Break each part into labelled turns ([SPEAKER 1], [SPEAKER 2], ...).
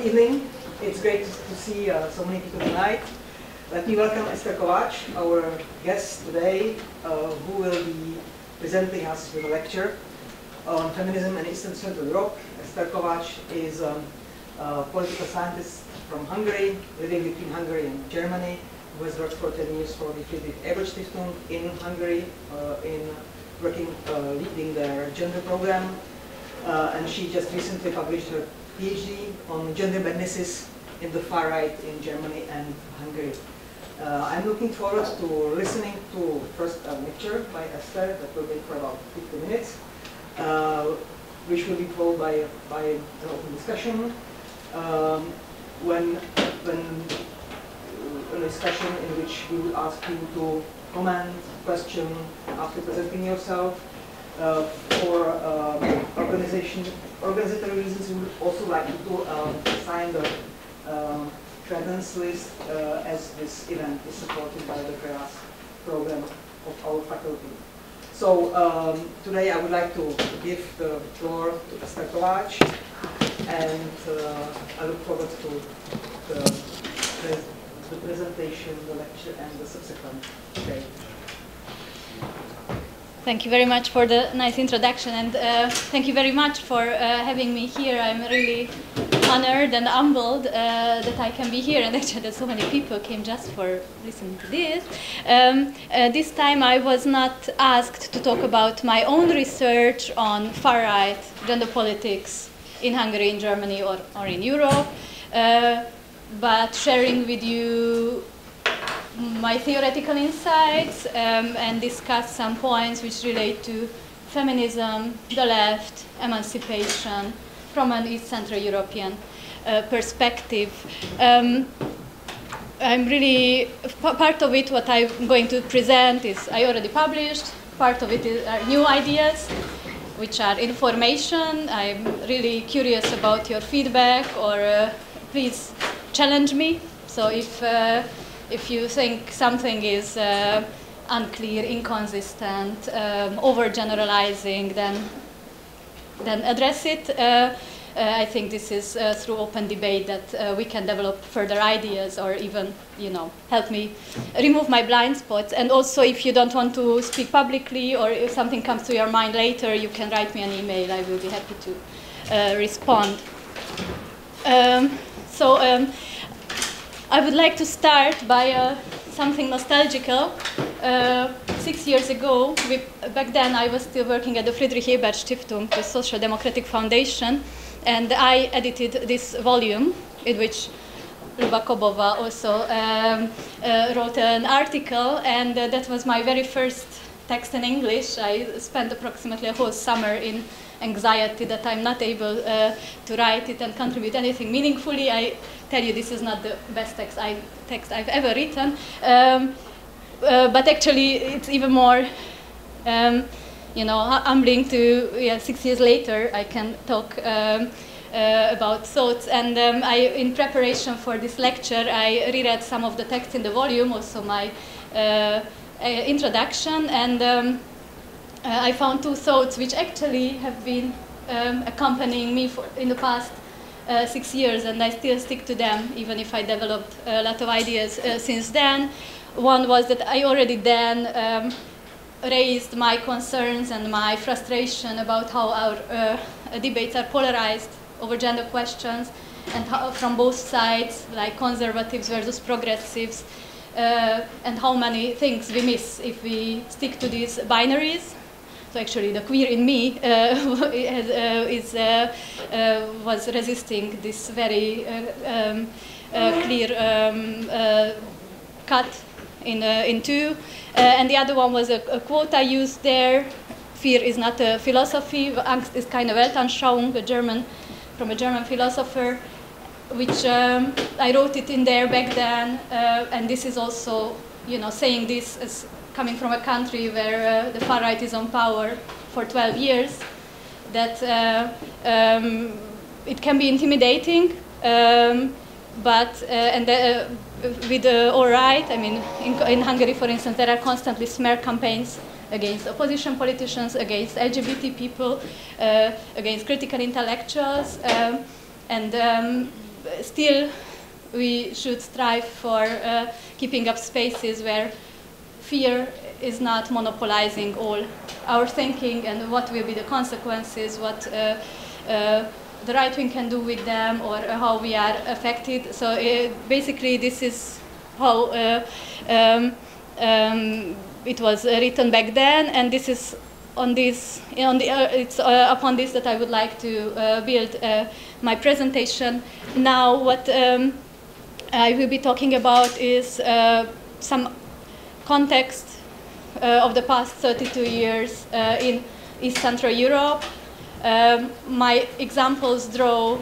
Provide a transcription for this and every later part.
[SPEAKER 1] evening. It's great to see so many people tonight. Let me welcome Eszter Kováts, our guest today, who will be presenting us with a lecture on feminism in Eastern Central Europe. Eszter Kováts is a political scientist from Hungary, living between Hungary and Germany, who has worked for 10 years for the Friedrich Ebert Stiftung in Hungary, leading their gender program. And she just recently published her PhD on gender madnesses in the far right in Germany and Hungary. I'm looking forward to listening to first a lecture by Eszter that will be for about 50 minutes, which will be followed by an open discussion. When a discussion in which we will ask you to comment, question after presenting yourself. For organizatory reasons, we would also like you to sign the credence list as this event is supported by the CREAS program of our faculty. So today I would like to give the floor to Eszter Kováts, and I look forward to the presentation, the lecture, and the subsequent debate.
[SPEAKER 2] Thank you very much for the nice introduction, and thank you very much for having me here. I'm really honored and humbled that I can be here, and actually that so many people came just for listening to this. This time I was not asked to talk about my own research on far-right gender politics in Hungary, in Germany, or in Europe, but sharing with you my theoretical insights and discuss some points which relate to feminism, the left, emancipation from an East Central European perspective. I'm really, part of it, what I'm going to present is I already published, part of it are new ideas, which are information. I'm really curious about your feedback, or please challenge me. So if you think something is unclear, inconsistent, overgeneralizing, then address it. I think this is through open debate that we can develop further ideas, or even, help me remove my blind spots. And also, if you don't want to speak publicly, or if something comes to your mind later, you can write me an email. I will be happy to respond. I would like to start by something nostalgical. 6 years ago, back then I was still working at the Friedrich Ebert Stiftung, the Social Democratic Foundation, and I edited this volume in which Luba Kobova also wrote an article, and that was my very first text in English. I spent approximately a whole summer in anxiety that I'm not able to write it and contribute anything meaningfully. I tell you, this is not the best text I've ever written, but actually it's even more, humbling to, 6 years later I can talk about thoughts. And in preparation for this lecture, I reread some of the text in the volume, also my introduction, and I found two thoughts which actually have been accompanying me in the past 6 years, and I still stick to them, even if I developed a lot of ideas since then. One was that I already then raised my concerns and my frustration about how our debates are polarized over gender questions, and how, from both sides, like conservatives versus progressives, and how many things we miss if we stick to these binaries. So actually the queer in me was resisting this very clear cut in two. And the other one was a quote I used there: "Fear is not a philosophy, Angst ist keine Weltanschauung," from a German philosopher, which I wrote it in there back then. And this is also, saying this as coming from a country where the far right is on power for 12 years, that it can be intimidating, but with the all right, I mean, in Hungary, for instance, there are constantly smear campaigns against opposition politicians, against LGBT people, against critical intellectuals, and still we should strive for keeping up spaces where fear is not monopolizing all our thinking, and what will be the consequences, what the right wing can do with them, or how we are affected. So basically this is how it was written back then, and this is on this, it's upon this that I would like to build my presentation. Now what I will be talking about is some context of the past 32 years in East Central Europe. My examples draw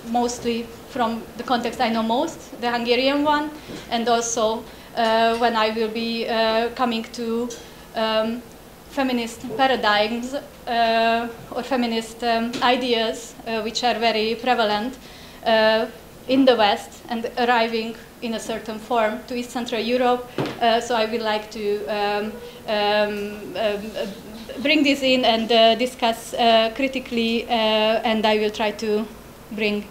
[SPEAKER 2] mostly from the context I know most, the Hungarian one, and also when I will be coming to feminist paradigms or feminist ideas which are very prevalent in the West and arriving in a certain form to East Central Europe. So I would like to bring this in and discuss critically, and I will try to bring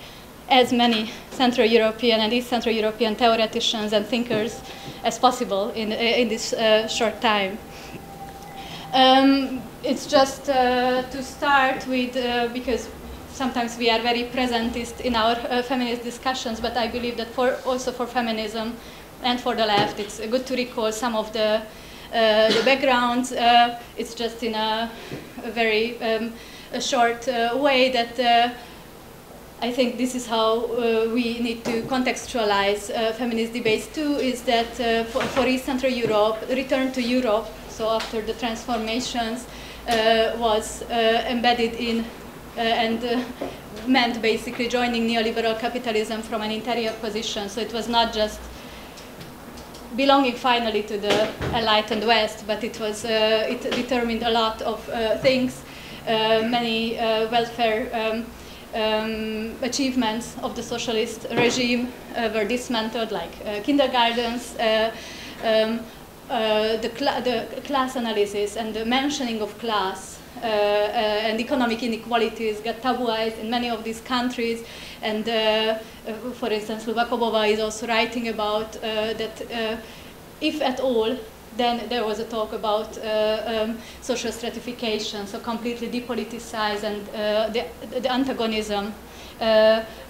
[SPEAKER 2] as many Central European and East Central European theoreticians and thinkers as possible in this short time. It's just to start with, because sometimes we are very presentist in our feminist discussions, but I believe that also for feminism and for the left, it's good to recall some of the backgrounds. It's just in a very short way that I think this is how we need to contextualize feminist debates too, is that for East Central Europe, return to Europe, so after the transformations, was embedded in and meant basically joining neoliberal capitalism from an interior position. So it was not just belonging finally to the enlightened West, but it was it determined a lot of things. Many welfare achievements of the socialist regime were dismantled, like kindergartens. The class analysis and the mentioning of class and economic inequalities got tabooized in many of these countries. And for instance, Lubakobova is also writing about that if at all, then there was a talk about social stratification, so completely depoliticized, and the antagonism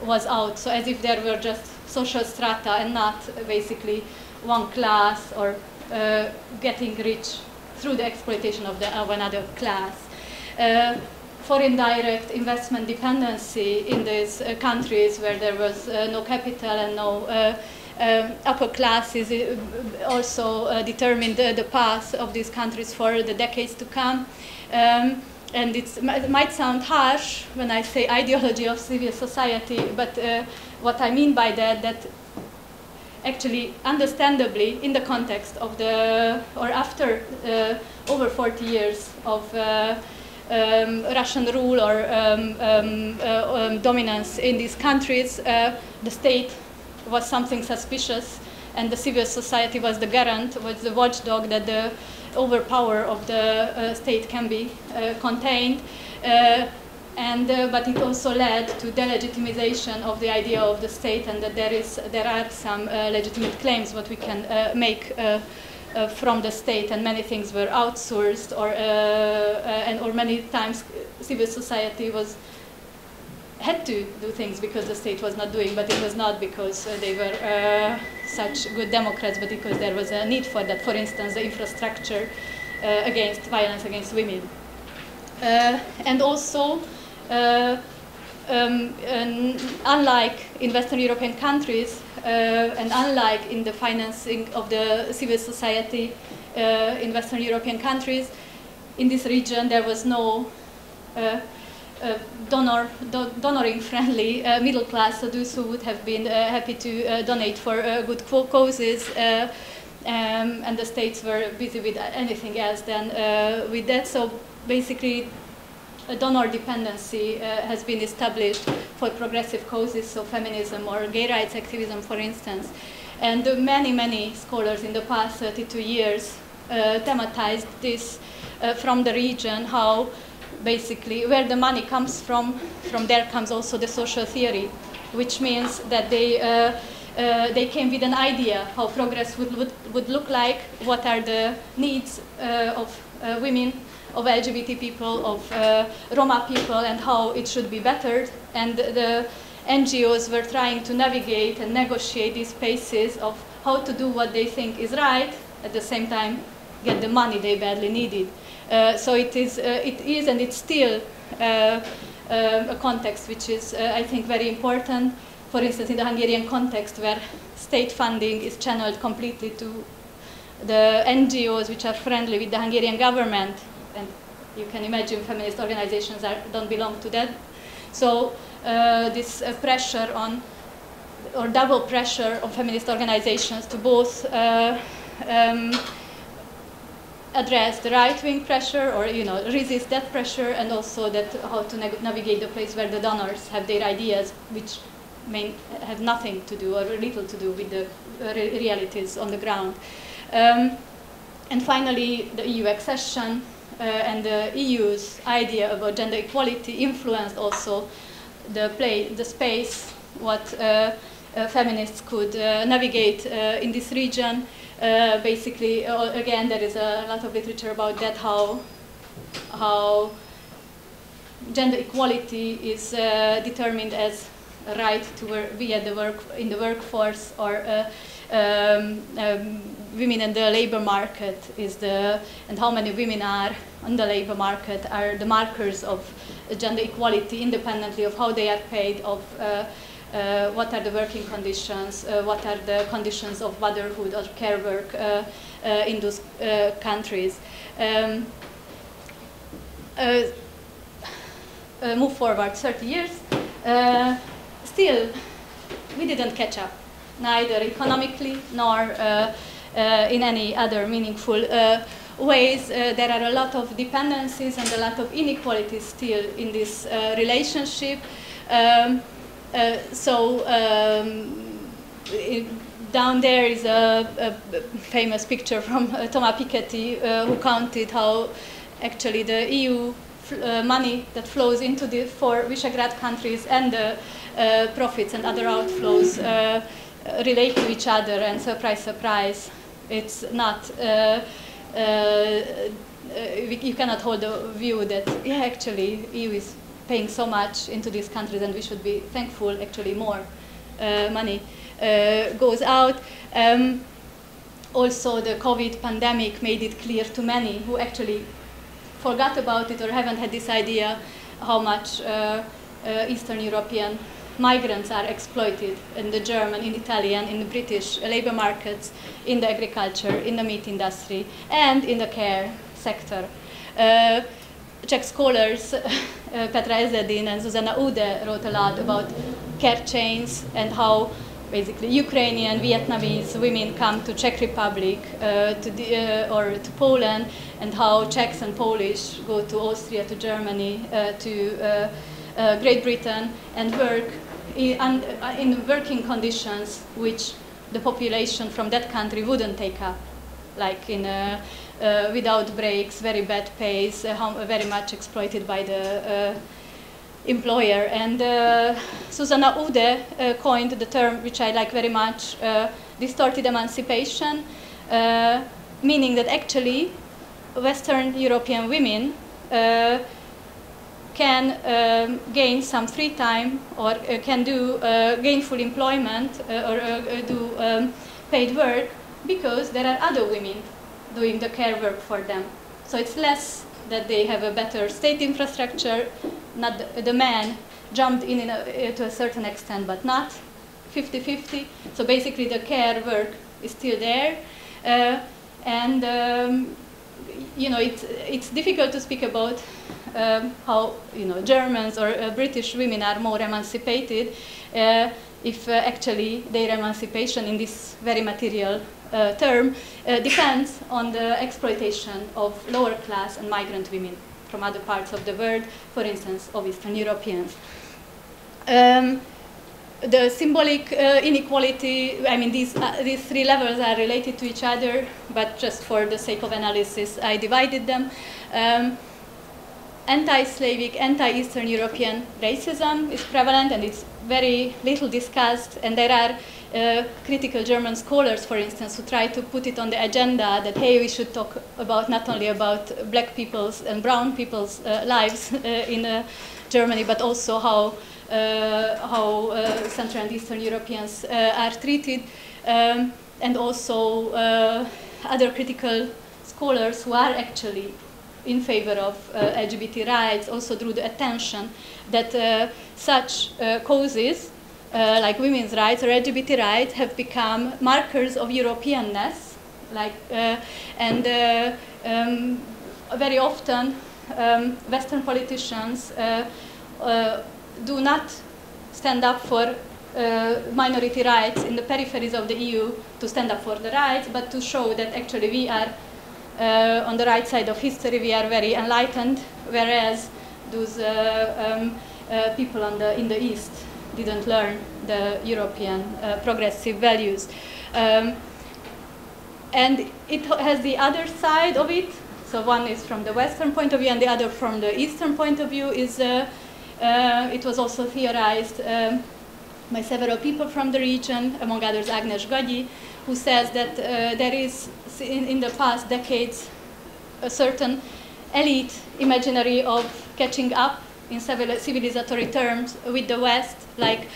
[SPEAKER 2] was out. So as if there were just social strata and not basically one class or getting rich through the exploitation of another class. Foreign direct investment dependency in these countries where there was no capital and no upper classes also determined the path of these countries for the decades to come. And it might sound harsh when I say ideology of civil society, but what I mean by that actually, understandably, in the context of or after over 40 years of Russian rule or dominance in these countries, the state was something suspicious, and the civil society was the garant, was the watchdog that the overpower of the state can be contained. But it also led to delegitimization of the idea of the state, and that there are some legitimate claims what we can make from the state, and many things were outsourced, or many times civil society had to do things because the state was not doing, but it was not because they were such good Democrats, but because there was a need for that. For instance, the infrastructure against violence against women. And also, unlike in Western European countries, and unlike in the financing of the civil society in Western European countries, in this region there was no donoring-friendly middle class, so those who would have been happy to donate for good causes, and the states were busy with anything else than with that. So basically, a donor dependency has been established for progressive causes, so feminism or gay rights activism, for instance. And many scholars in the past 32 years thematized this from the region, how basically where the money comes from there comes also the social theory. which means that they came with an idea how progress would look like, what are the needs of women, of LGBT people, of Roma people, and how it should be bettered. And the NGOs were trying to navigate and negotiate these spaces of how to do what they think is right, at the same time get the money they badly needed. So it is and it's still a context which is, I think, very important. For instance, in the Hungarian context, where state funding is channeled completely to the NGOs which are friendly with the Hungarian government, and you can imagine feminist organizations don't belong to that. So this pressure on, or double pressure on feminist organizations to both address the right-wing pressure, or resist that pressure, and also that how to navigate the place where the donors have their ideas, which may have nothing to do or little to do with the realities on the ground. And finally, the EU accession and the EU's idea about gender equality influenced also the space what feminists could navigate in this region. Basically, again, there is a lot of literature about that, how gender equality is determined as a right to be at in the workforce, or women in the labor market and how many women are on the labor market are the markers of gender equality, independently of how they are paid, of what are the working conditions, what are the conditions of motherhood or care work in those countries. Move forward 30 years, still we didn't catch up, neither economically nor in any other meaningful ways. There are a lot of dependencies and a lot of inequalities still in this relationship. Down there is a famous picture from Thomas Piketty, who counted how actually the EU money that flows into the four Visegrad countries and the profits and other outflows relate to each other, and surprise, surprise, it's not. You cannot hold the view that actually EU is paying so much into these countries and we should be thankful. Actually, more money goes out. Also, the COVID pandemic made it clear to many who actually forgot about it or haven't had this idea how much Eastern European migrants are exploited in the German, in Italian, in the British labor markets, in the agriculture, in the meat industry, and in the care sector. Czech scholars Petra Ezedin and Zuzana Ude wrote a lot about care chains and how basically Ukrainian, Vietnamese women come to Czech Republic or to Poland, and how Czechs and Polish go to Austria, to Germany, to Great Britain, and work in working conditions which the population from that country wouldn't take up, like in without breaks, very bad pays, very much exploited by the employer. And Zuzana Ude coined the term, which I like very much, distorted emancipation, meaning that actually Western European women can gain some free time, or can do gainful employment, or do paid work, because there are other women doing the care work for them. So it's less that they have a better state infrastructure, not the man jumped in to a certain extent, but not 50-50. So basically the care work is still there. It's difficult to speak about how Germans or British women are more emancipated if actually their emancipation in this very material term depends on the exploitation of lower class and migrant women from other parts of the world, for instance, of Eastern Europeans. The symbolic inequality, I mean, these three levels are related to each other, but just for the sake of analysis, I divided them. anti-Slavic, anti-Eastern European racism is prevalent, and it's very little discussed. And there are critical German scholars, for instance, who try to put it on the agenda that, hey, we should talk about not only about black people's and brown people's lives in Germany, but also how Central and Eastern Europeans are treated, and also other critical scholars who are actually in favor of LGBT rights also drew the attention that such causes like women's rights or LGBT rights have become markers of Europeanness, like, and very often Western politicians do not stand up for minority rights in the peripheries of the EU to stand up for the rights, but to show that actually we are on the right side of history, we are very enlightened, whereas those people in the East didn't learn the European progressive values. And it has the other side of it. So one is from the Western point of view, and the other from the Eastern point of view is, it was also theorized by several people from the region, among others Agnes Gagyi, who says that there is, in the past decades, a certain elite imaginary of catching up in civilizatory terms with the West, like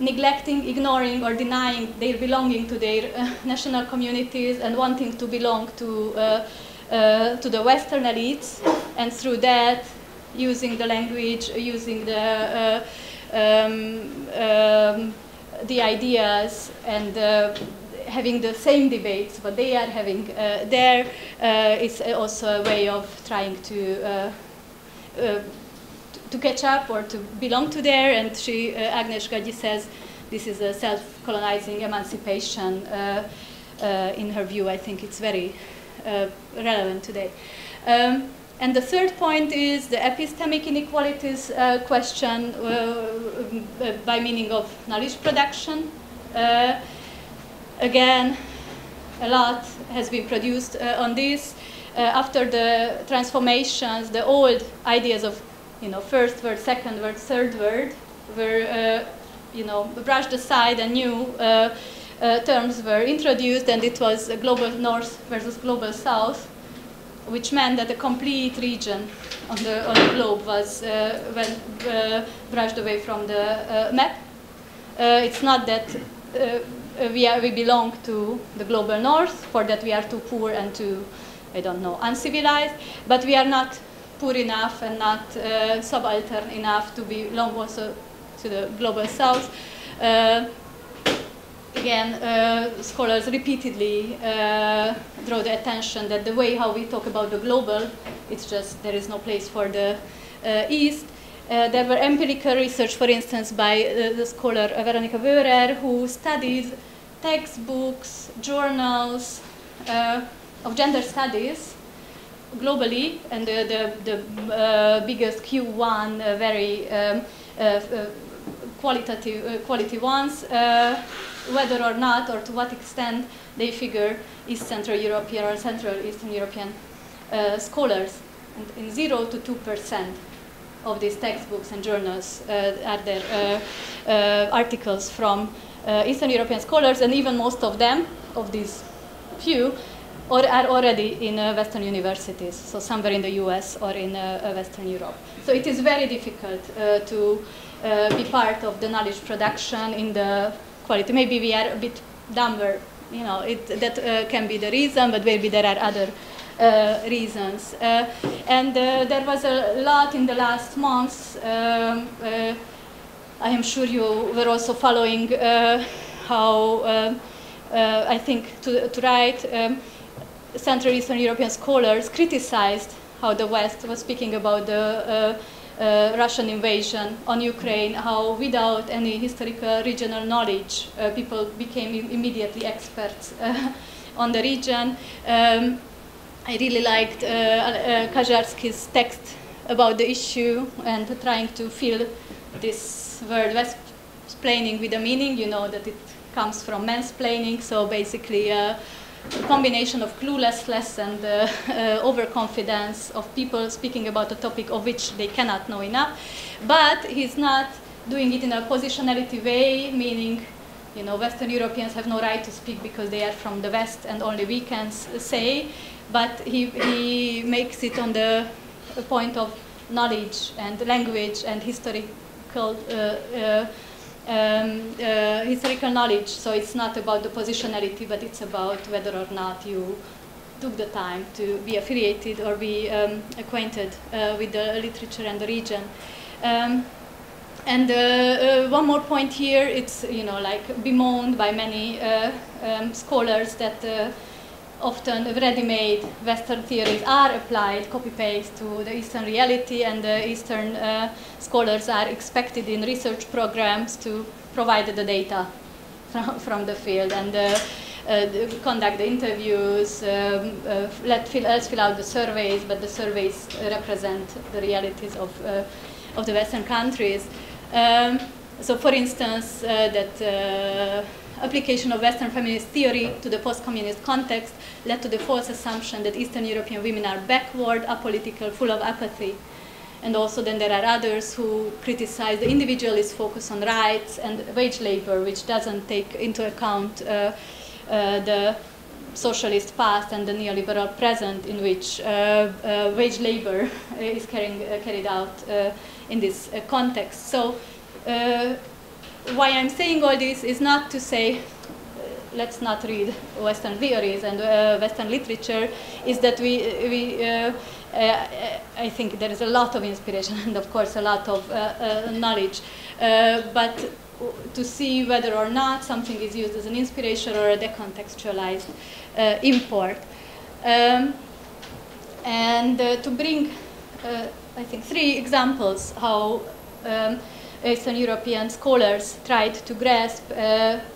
[SPEAKER 2] neglecting, ignoring, or denying their belonging to their national communities and wanting to belong to the Western elites, and through that, using the language, using the ideas, and having the same debates, but they are having there. It's also a way of trying to catch up or to belong to there. And she, Agnes Gagyi, says this is a self-colonizing emancipation. In her view, I think it's very relevant today. And the third point is the epistemic inequalities question by meaning of knowledge production. Again, a lot has been produced on this. After the transformations, the old ideas of first word, second word, third word were brushed aside, and new terms were introduced, and it was global north versus global south, which meant that a complete region on the globe was brushed away from the map. It's not that we belong to the global north, for that we are too poor and too, I don't know, uncivilized, but we are not poor enough and not subaltern enough to belong also to the global south. Again, scholars repeatedly draw the attention that the way how we talk about the global, it's just there is no place for the East. There were empirical research, for instance, by the scholar Veronika Wörer, who studied textbooks, journals of gender studies globally, and the biggest Q1, very quality ones, whether or not or to what extent they figure East Central European or Central Eastern European scholars. And in 0 to 2% of these textbooks and journals are there articles from Eastern European scholars, and even most of them, of these few, are already in Western universities, so somewhere in the US or in Western Europe. So it is very difficult to be part of the knowledge production in the quality. Maybe we are a bit dumber, that can be the reason, but maybe there are other reasons. And there was a lot in the last months. I am sure you were also following how, I think, to right, Central Eastern European scholars criticized how the West was speaking about the Russian invasion on Ukraine, how without any historical regional knowledge, people became immediately experts on the region. I really liked Kaczarski's text about the issue and trying to fill this word West-splaining with a meaning, that it comes from mansplaining, so basically a combination of cluelessness and overconfidence of people speaking about a topic of which they cannot know enough. But he's not doing it in a positionality way, meaning, you know, Western Europeans have no right to speak because they are from the West and only we can say, but he makes it on the point of knowledge and language and historical knowledge. So it's not about the positionality, but it's about whether or not you took the time to be affiliated or be acquainted with the literature and the region. One more point here, it's, you know, like bemoaned by many scholars that often ready-made Western theories are applied, copy-paste, to the Eastern reality, and the Eastern scholars are expected in research programs to provide the data from the field and conduct the interviews, let else fill out the surveys, but the surveys represent the realities of the Western countries. So, for instance, that application of Western feminist theory to the post-communist context led to the false assumption that Eastern European women are backward, apolitical, full of apathy. And also then there are others who criticize the individualist focus on rights and wage labor, which doesn't take into account the socialist past and the neoliberal present, in which wage labor is carried out in this context. So why I'm saying all this is not to say let's not read Western theories and Western literature, is that I think there is a lot of inspiration and of course a lot of knowledge, but to see whether or not something is used as an inspiration or a decontextualized import. And to bring, I think, 3 examples how Eastern European scholars tried to grasp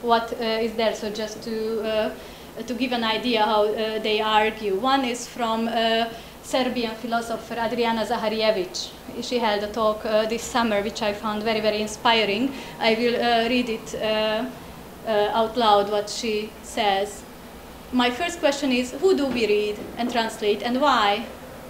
[SPEAKER 2] what is there. So just to give an idea how they argue. One is from Serbian philosopher Adriana Zaharijević. She held a talk this summer, which I found very, very inspiring. I will read it out loud, what she says. My first question is, who do we read and translate and why?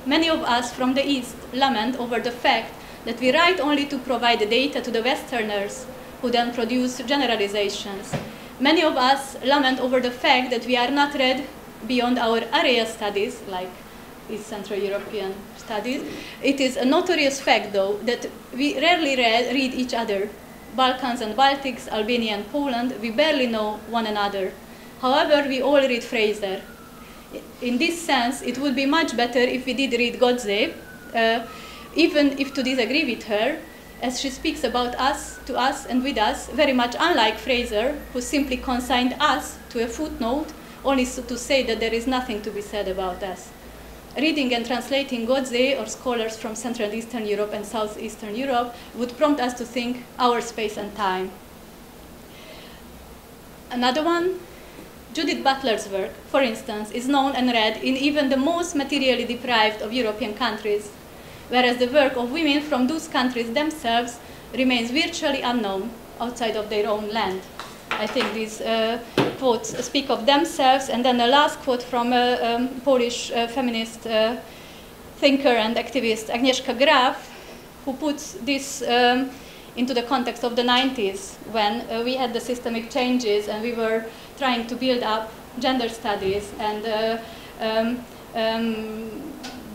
[SPEAKER 2] Many of us from the East lament over the fact that we write only to provide the data to the Westerners, who then produce generalizations. Many of us lament over the fact that we are not read beyond our area studies, like East Central European studies. It is a notorious fact, though, that we rarely read each other. Balkans and Baltics, Albania and Poland, we barely know one another. However, we all read Fraser. In this sense, it would be much better if we did read Godze, even if to disagree with her, as she speaks about us, to us, and with us, very much unlike Fraser, who simply consigned us to a footnote, only to say that there is nothing to be said about us. Reading and translating Godze, or scholars from Central and Eastern Europe and Southeastern Europe, would prompt us to think our space and time. Another one, Judith Butler's work, for instance, is known and read in even the most materially deprived of European countries, whereas the work of women from those countries themselves remains virtually unknown outside of their own land. I think these quotes speak of themselves, and then the last quote from a Polish feminist thinker and activist, Agnieszka Graf, who puts this into the context of the 90s, when we had the systemic changes and we were trying to build up gender studies and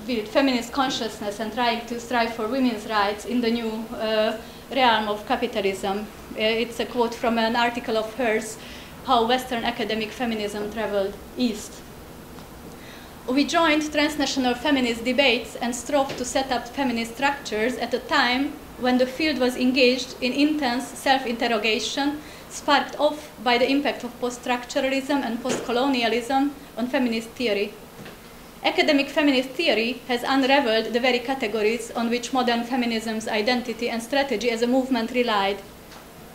[SPEAKER 2] build feminist consciousness and trying to strive for women's rights in the new realm of capitalism. It's a quote from an article of hers, How Western Academic Feminism Traveled East. We joined transnational feminist debates and strove to set up feminist structures at a time when the field was engaged in intense self-interrogation, sparked off by the impact of post-structuralism and post-colonialism on feminist theory. Academic feminist theory has unraveled the very categories on which modern feminism's identity and strategy as a movement relied.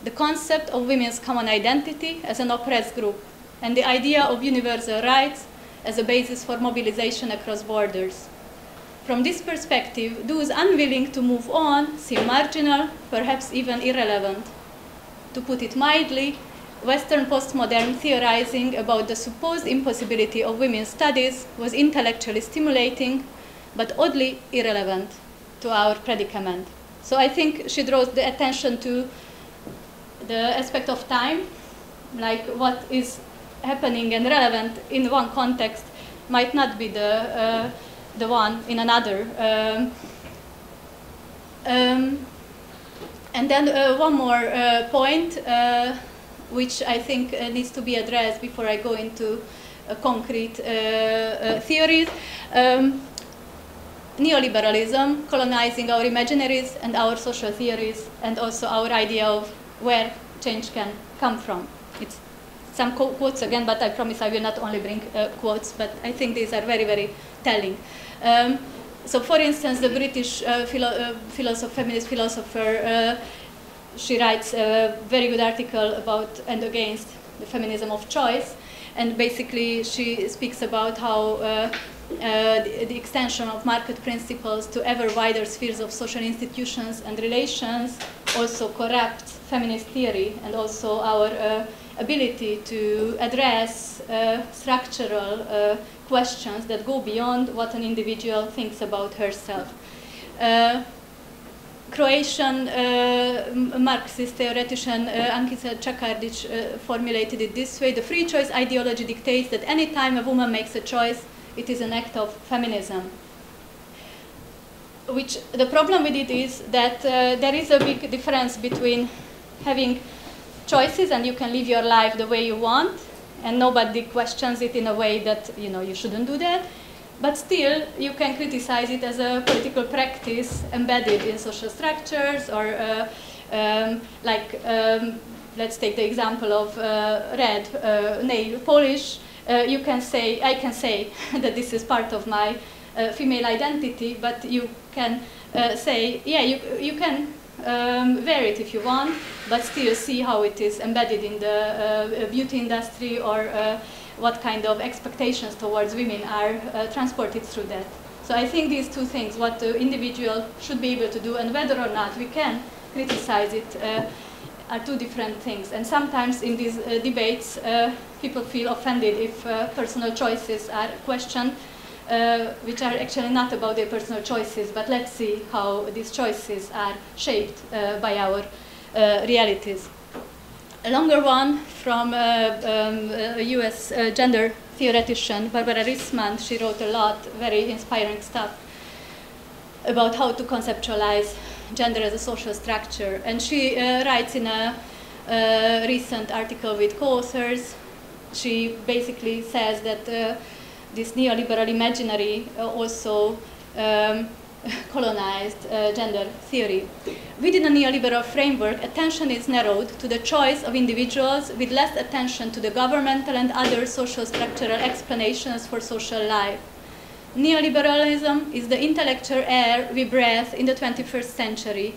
[SPEAKER 2] The concept of women's common identity as an oppressed group, and the idea of universal rights as a basis for mobilization across borders. From this perspective, those unwilling to move on seem marginal, perhaps even irrelevant. To put it mildly, Western postmodern theorizing about the supposed impossibility of women's studies was intellectually stimulating, but oddly irrelevant to our predicament. So I think she draws the attention to the aspect of time, like what is happening and relevant in one context might not be the one in another. And then one more point, which I think needs to be addressed before I go into concrete theories. Neoliberalism colonizing our imaginaries and our social theories, and also our idea of where change can come from. It's some quotes again, but I promise I will not only bring quotes, but I think these are very, very telling. So for instance, the British feminist philosopher, she writes a very good article about and against the feminism of choice, and basically she speaks about how the extension of market principles to ever wider spheres of social institutions and relations also corrupts feminist theory and also our ability to address structural questions that go beyond what an individual thinks about herself. Croatian Marxist theoretician Ankica Čakardić formulated it this way: the free choice ideology dictates that any time a woman makes a choice, it is an act of feminism. Which the problem with it is that there is a big difference between having choices and you can live your life the way you want, and nobody questions it in a way that you shouldn't do that. But still, you can criticize it as a political practice embedded in social structures, or let's take the example of red nail polish. I can say that this is part of my female identity, but you can say, yeah, you can wear it if you want, but still see how it is embedded in the beauty industry, or what kind of expectations towards women are transported through that. So I think these two things, what the individual should be able to do and whether or not we can criticize it, are two different things. And sometimes in these debates, people feel offended if personal choices are questioned, which are actually not about their personal choices, but let's see how these choices are shaped by our realities. A longer one from a US gender theoretician, Barbara Rissman. She wrote a lot, very inspiring stuff about how to conceptualize gender as a social structure. And she writes in a recent article with co-authors, she basically says that this neoliberal imaginary also colonized gender theory. Within a neoliberal framework, attention is narrowed to the choice of individuals with less attention to the governmental and other social structural explanations for social life. Neoliberalism is the intellectual air we breathe in the 21st century.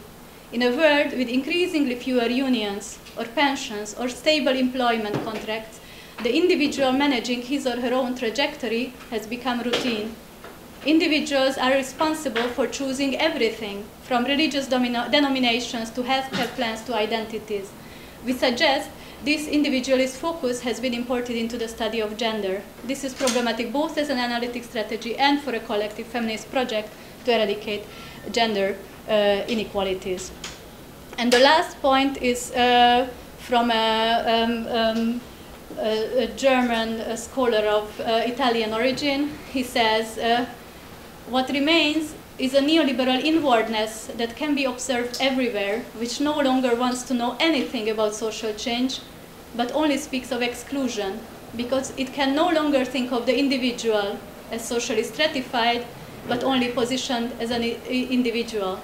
[SPEAKER 2] In a world with increasingly fewer unions or pensions or stable employment contracts, the individual managing his or her own trajectory has become routine. Individuals are responsible for choosing everything, from religious denominations to healthcare plans to identities. We suggest this individualist focus has been imported into the study of gender. This is problematic both as an analytic strategy and for a collective feminist project to eradicate gender inequalities. And the last point is from a German scholar of Italian origin. He says, what remains is a neoliberal inwardness that can be observed everywhere, which no longer wants to know anything about social change, but only speaks of exclusion, because it can no longer think of the individual as socially stratified, but only positioned as an individual.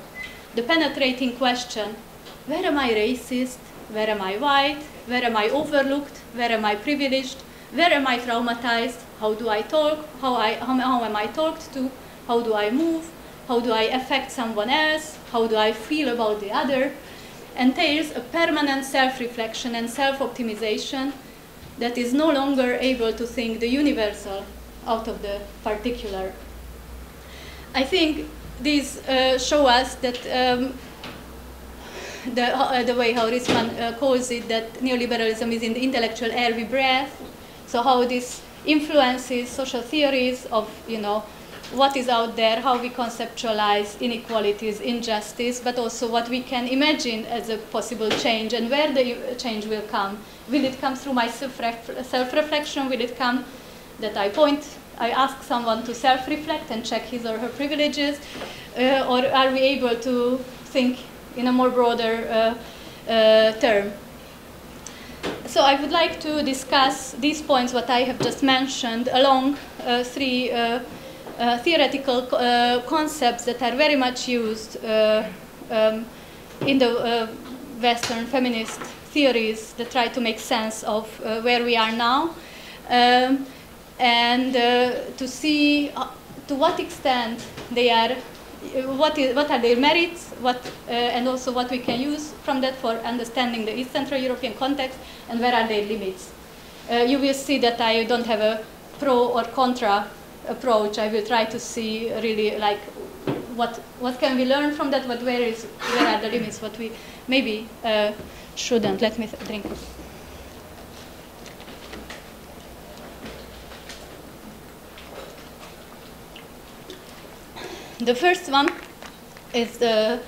[SPEAKER 2] The penetrating question, where am I racist? Where am I white? Where am I overlooked? Where am I privileged? Where am I traumatized? How do I talk? How am I talked to? How do I move? How do I affect someone else? How do I feel about the other? Entails a permanent self-reflection and self-optimization that is no longer able to think the universal out of the particular. I think these show us that the way how Risman calls it, that neoliberalism is in the intellectual air we breathe. So how this influences social theories of, you know, what is out there, how we conceptualize inequalities, injustice, but also what we can imagine as a possible change and where the change will come. Will it come through my self-reflection? Will it come that I ask someone to self-reflect and check his or her privileges? Or are we able to think in a more broader term? So I would like to discuss these points, what I have just mentioned, along three theoretical concepts that are very much used in the Western feminist theories that try to make sense of where we are now, and to see to what extent they are, what are their merits, and also what we can use from that for understanding the East Central European context, and where are their limits. You will see that I don't have a pro or contra approach. I will try to see really like what can we learn from that, but where are the limits, what we maybe shouldn't. Let me drink. The first one is the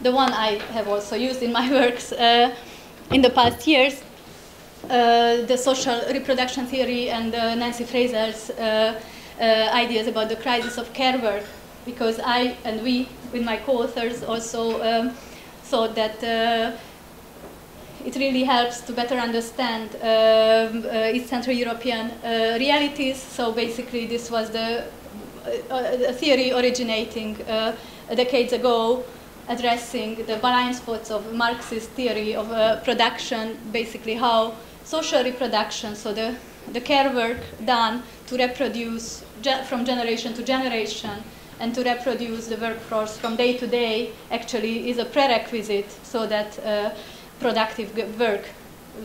[SPEAKER 2] one I have also used in my works in the past years, the social reproduction theory and Nancy Fraser's ideas about the crisis of care work, because I and we, with my co-authors, also thought that it really helps to better understand East Central European realities. So basically this was a theory originating decades ago, addressing the blind spots of Marxist theory of production, basically how social reproduction, so the care work done to reproduce from generation to generation and to reproduce the workforce from day to day, actually is a prerequisite so that productive work,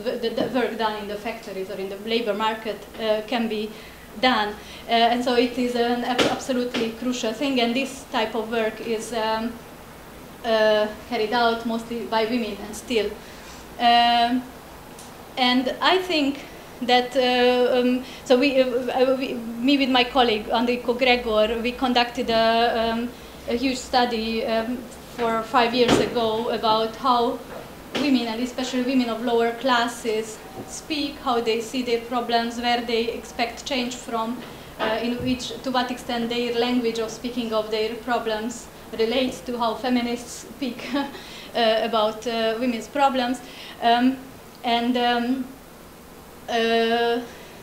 [SPEAKER 2] the work done in the factories or in the labor market can be done. And so it is an absolutely crucial thing, and this type of work is carried out mostly by women and still. And I think that, so me with my colleague Enrico Gregor, we conducted a huge study 4 or 5 years ago about how women, and especially women of lower classes, speak, how they see their problems, where they expect change from, to what extent their language of speaking of their problems relates to how feminists speak about women's problems.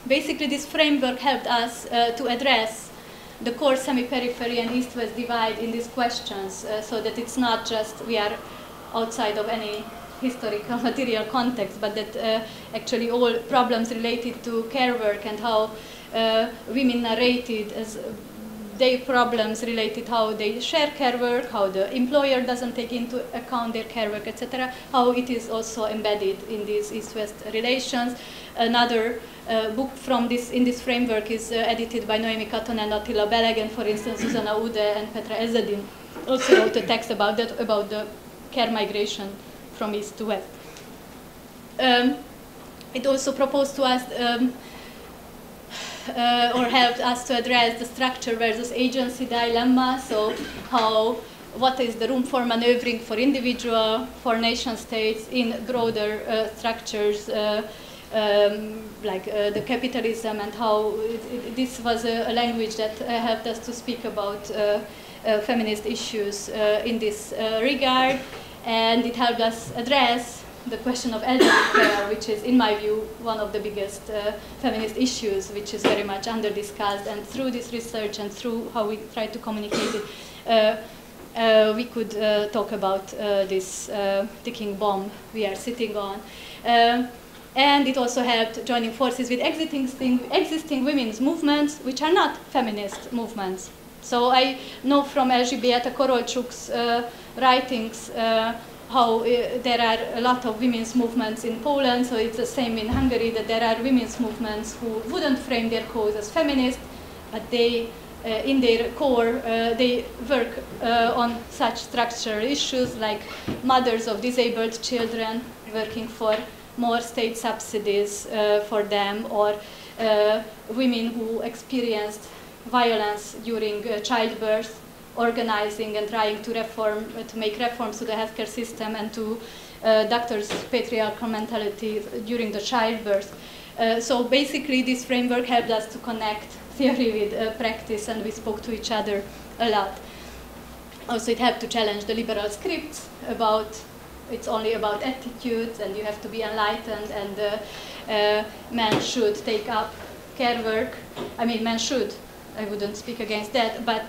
[SPEAKER 2] Basically this framework helped us to address the core semi-periphery and East-West divide in these questions, so that it's not just we are outside of any historical material context, but that actually all problems related to care work and how women narrated as their problems related how they share care work, how the employer doesn't take into account their care work, etc., how it is also embedded in these East-West relations. Another book from in this framework is edited by Noemi Katon and Attila Melegh, and for instance Zuzana Ude and Petra Ezzedin also wrote a text about that, about the care migration from East to West. It also proposed to us or helped us to address the structure versus agency dilemma. So what is the room for maneuvering for individual, for nation states in broader structures like the capitalism, and how this was a language that helped us to speak about feminist issues in this regard. And it helped us address the question of elderly care, which is, in my view, one of the biggest feminist issues, which is very much under-discussed. And through this research and through how we try to communicate it, we could talk about this ticking bomb we are sitting on. And it also helped joining forces with existing women's movements, which are not feminist movements. So I know from Elżbieta Korolczuk's writings how there are a lot of women's movements in Poland, so it's the same in Hungary, that there are women's movements who wouldn't frame their cause as feminist, but they in their core, they work on such structural issues like mothers of disabled children working for more state subsidies for them, or women who experienced violence during childbirth, organizing and trying to make reforms to the healthcare system and to doctors' patriarchal mentality during the childbirth. So basically, this framework helped us to connect theory with practice, and we spoke to each other a lot. Also, it helped to challenge the liberal scripts about it's only about attitudes, and you have to be enlightened, and men should take up care work. I mean, men should. I wouldn't speak against that, but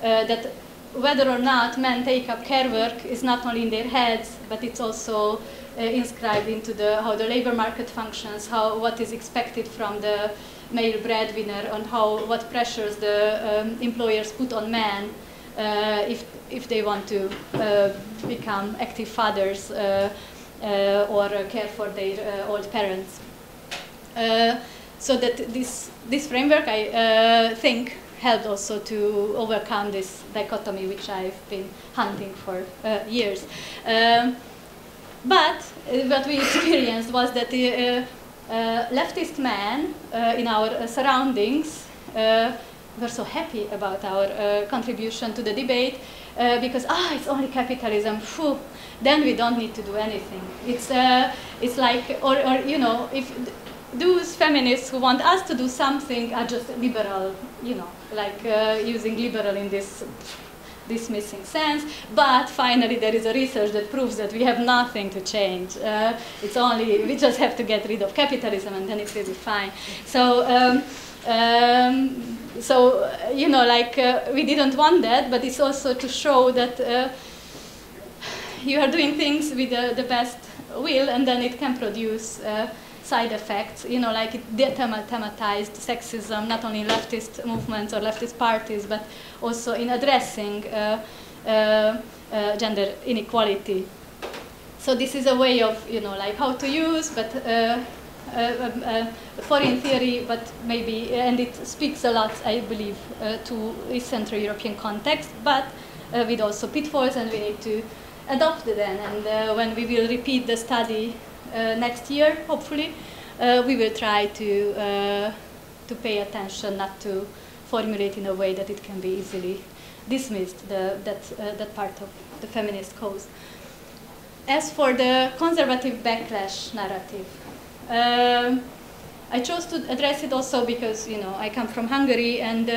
[SPEAKER 2] that whether or not men take up care work is not only in their heads, but it's also inscribed into how the labor market functions, what is expected from the male breadwinner, and what pressures the employers put on men if they want to become active fathers or care for their old parents. So that this framework, I think, helped also to overcome this dichotomy which I've been hunting for years. But what we experienced was that the leftist men in our surroundings were so happy about our contribution to the debate because it's only capitalism. Phew, then we don't need to do anything. It's like, or you know, if those feminists who want us to do something are just liberal, you know, like using liberal in this dismissing sense. But finally, there is a research that proves that we have nothing to change. It's only, we just have to get rid of capitalism, and then it will be fine. So, you know, like we didn't want that, but it's also to show that you are doing things with the best will, and then it can produce side effects, you know, like it dethematized sexism, not only in leftist movements or leftist parties, but also in addressing gender inequality. So this is a way of, you know, like how to use, but foreign theory, but maybe, and it speaks a lot, I believe, to East Central European context, but with also pitfalls, and we need to adopt them. And when we will repeat the study next year, hopefully, we will try to pay attention, not to formulate in a way that it can be easily dismissed, that part of the feminist cause. As for the conservative backlash narrative, I chose to address it also because, you know, I come from Hungary, and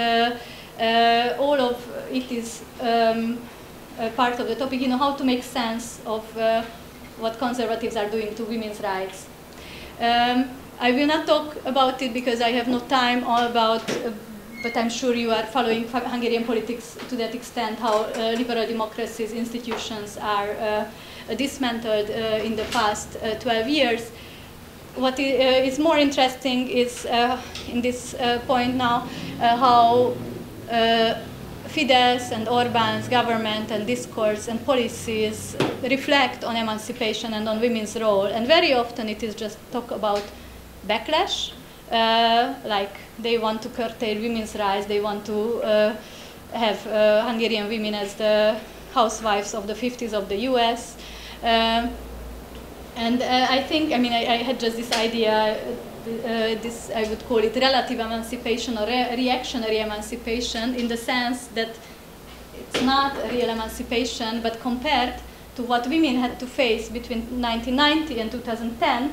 [SPEAKER 2] all of it is part of the topic, you know, how to make sense of what conservatives are doing to women's rights. I will not talk about it because I have no time all about, but I'm sure you are following Hungarian politics to that extent, how liberal democracies, institutions are dismantled in the past 12 years. What is more interesting is, in this point now, how Fidesz and Orbán's government and discourse and policies reflect on emancipation and on women's role. And very often it is just talk about backlash, like they want to curtail women's rights, they want to have Hungarian women as the housewives of the 50s of the US. And I think, I mean, I had just this idea, this I would call it relative emancipation or reactionary emancipation, in the sense that it's not a real emancipation, but compared to what women had to face between 1990 and 2010,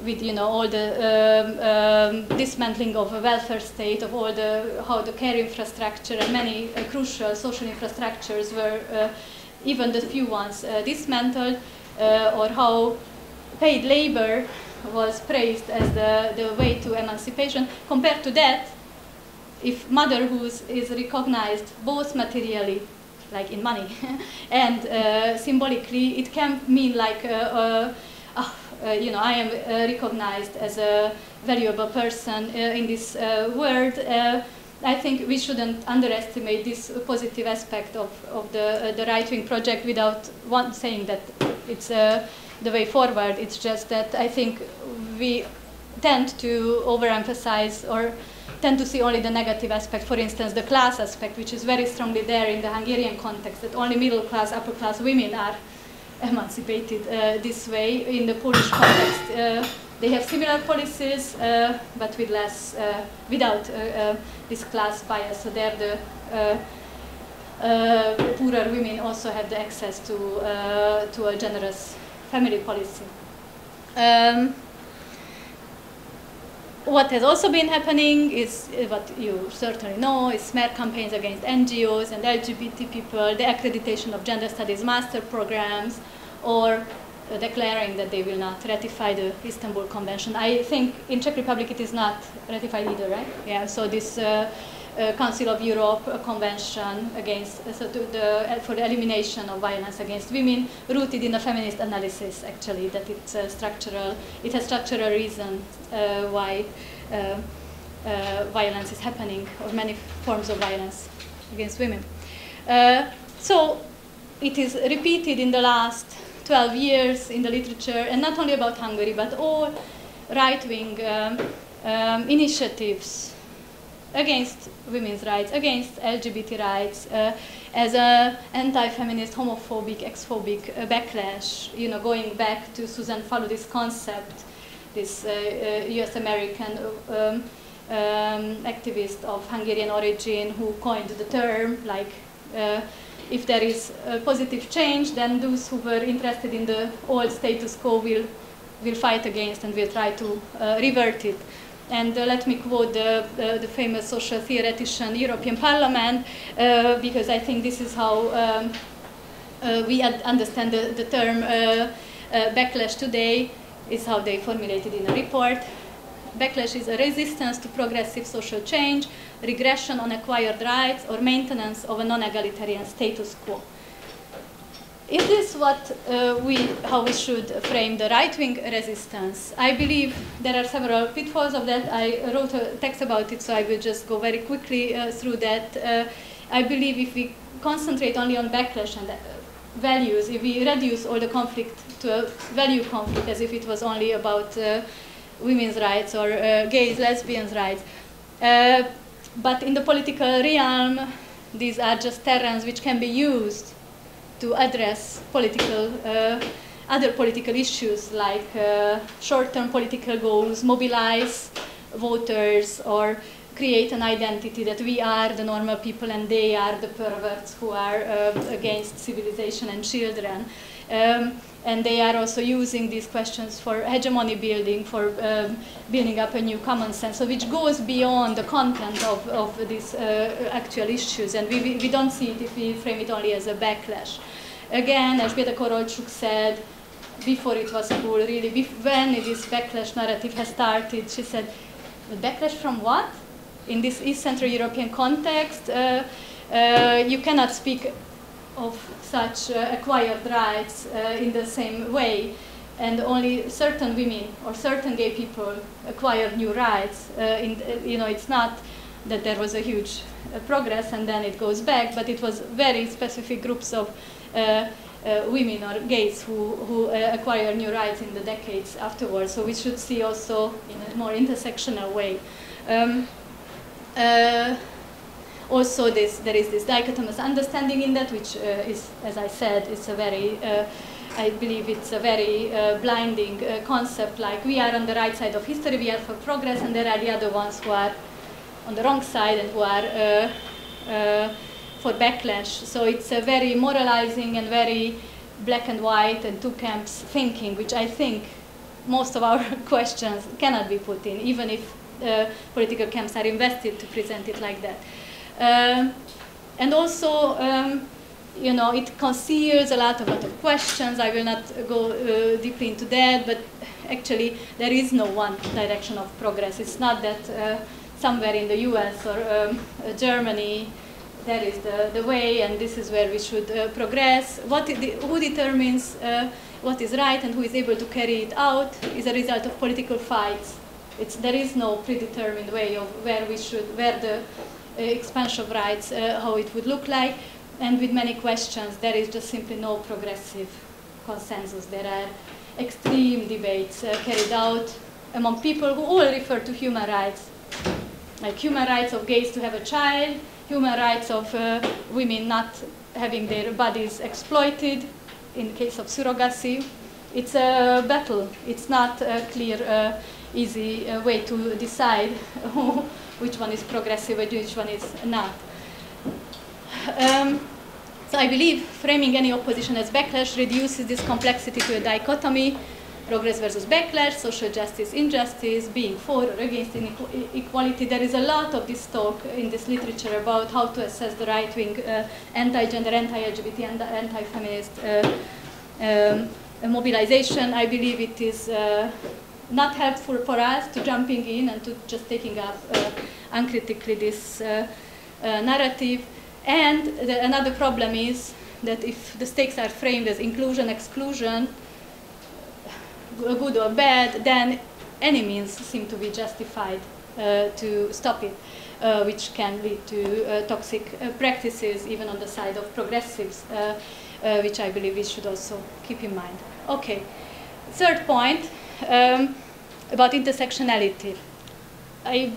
[SPEAKER 2] with, you know, all the dismantling of a welfare state, of all how the care infrastructure and many crucial social infrastructures were, even the few ones, dismantled, or how paid labor was praised as the way to emancipation. Compared to that, if motherhood is recognized both materially, like in money, and symbolically, it can mean like, you know, I am recognized as a valuable person in this world. I think we shouldn't underestimate this positive aspect of the right-wing project without saying that it's the way forward. It's just that I think we tend to overemphasize or tend to see only the negative aspect, for instance, the class aspect, which is very strongly there in the Hungarian context, that only middle class, upper class women are emancipated this way. In the Polish context, they have similar policies, but with less, without this class bias. So there the poorer women also have the access to a generous family policy. What has also been happening is what you certainly know, is smear campaigns against NGOs and LGBT people, the accreditation of gender studies master programs, or declaring that they will not ratify the Istanbul Convention. I think in Czech Republic it is not ratified either, right? Yeah, so this Council of Europe Convention against, for the elimination of violence against women, rooted in a feminist analysis, actually, that it has structural reasons why violence is happening, or many forms of violence against women. So it is repeated in the last 12 years in the literature, and not only about Hungary, but all right-wing initiatives against women's rights, against LGBT rights, as an anti-feminist, homophobic, ex-phobic backlash, you know, going back to Susan Faludi's concept, this US-American activist of Hungarian origin who coined the term, like, if there is a positive change, then those who were interested in the old status quo will fight against and will try to revert it. And let me quote the famous social theoretician, European Parliament, because I think this is how we understand the term backlash today, is how they formulated in a report. Backlash is a resistance to progressive social change, regression on acquired rights, or maintenance of a non-egalitarian status quo. Is this how we should frame the right-wing resistance? I believe there are several pitfalls of that. I wrote a text about it, so I will just go very quickly through that. I believe if we concentrate only on backlash and values, if we reduce all the conflict to a value conflict, as if it was only about women's rights or gays, lesbians' rights, but in the political realm, these are just terrains which can be used to address other political issues like short-term political goals, mobilize voters, or create an identity that we are the normal people and they are the perverts who are against civilization and children. And they are also using these questions for hegemony building, for building up a new common sense, so which goes beyond the content of these actual issues. And we don't see it if we frame it only as a backlash. Again, as Elżbieta Korolczuk said, before it was cool, really, when this backlash narrative has started, she said, the backlash from what? In this East Central European context, you cannot speak of such acquired rights in the same way, and only certain women or certain gay people acquire new rights. It's not that there was a huge progress and then it goes back, but it was very specific groups of women or gays who acquire new rights in the decades afterwards. So we should see also in a more intersectional way. Also, there is this dichotomous understanding in that, which is, as I said, it's a very, I believe it's a very blinding concept, like we are on the right side of history, we are for progress, and there are the other ones who are on the wrong side and who are for backlash. So it's a very moralizing and very black and white and two camps thinking, which I think most of our questions cannot be put in, even if political camps are invested to present it like that. And also, it conceals a lot of questions. I will not go deeply into that, but actually there is no one direction of progress. It's not that somewhere in the US or Germany there is the way and this is where we should progress. Who determines what is right and who is able to carry it out is a result of political fights. There is no predetermined way of where the expansion of rights, how it would look like, and with many questions, there is just simply no progressive consensus. There are extreme debates carried out among people who all refer to human rights, like human rights of gays to have a child, human rights of women not having their bodies exploited in case of surrogacy. It's a battle. It's not a clear, easy way to decide which one is progressive and which one is not. So I believe framing any opposition as backlash reduces this complexity to a dichotomy: progress versus backlash, social justice, injustice, being for or against inequality. There is a lot of this talk in this literature about how to assess the right-wing anti-gender, anti-LGBT, and anti-feminist mobilization. I believe it is not helpful for us to jumping in and to just taking up uncritically this narrative. And another problem is that if the stakes are framed as inclusion, exclusion, good or bad, then any means seem to be justified to stop it, which can lead to toxic practices even on the side of progressives, which I believe we should also keep in mind. Okay, third point about intersectionality. I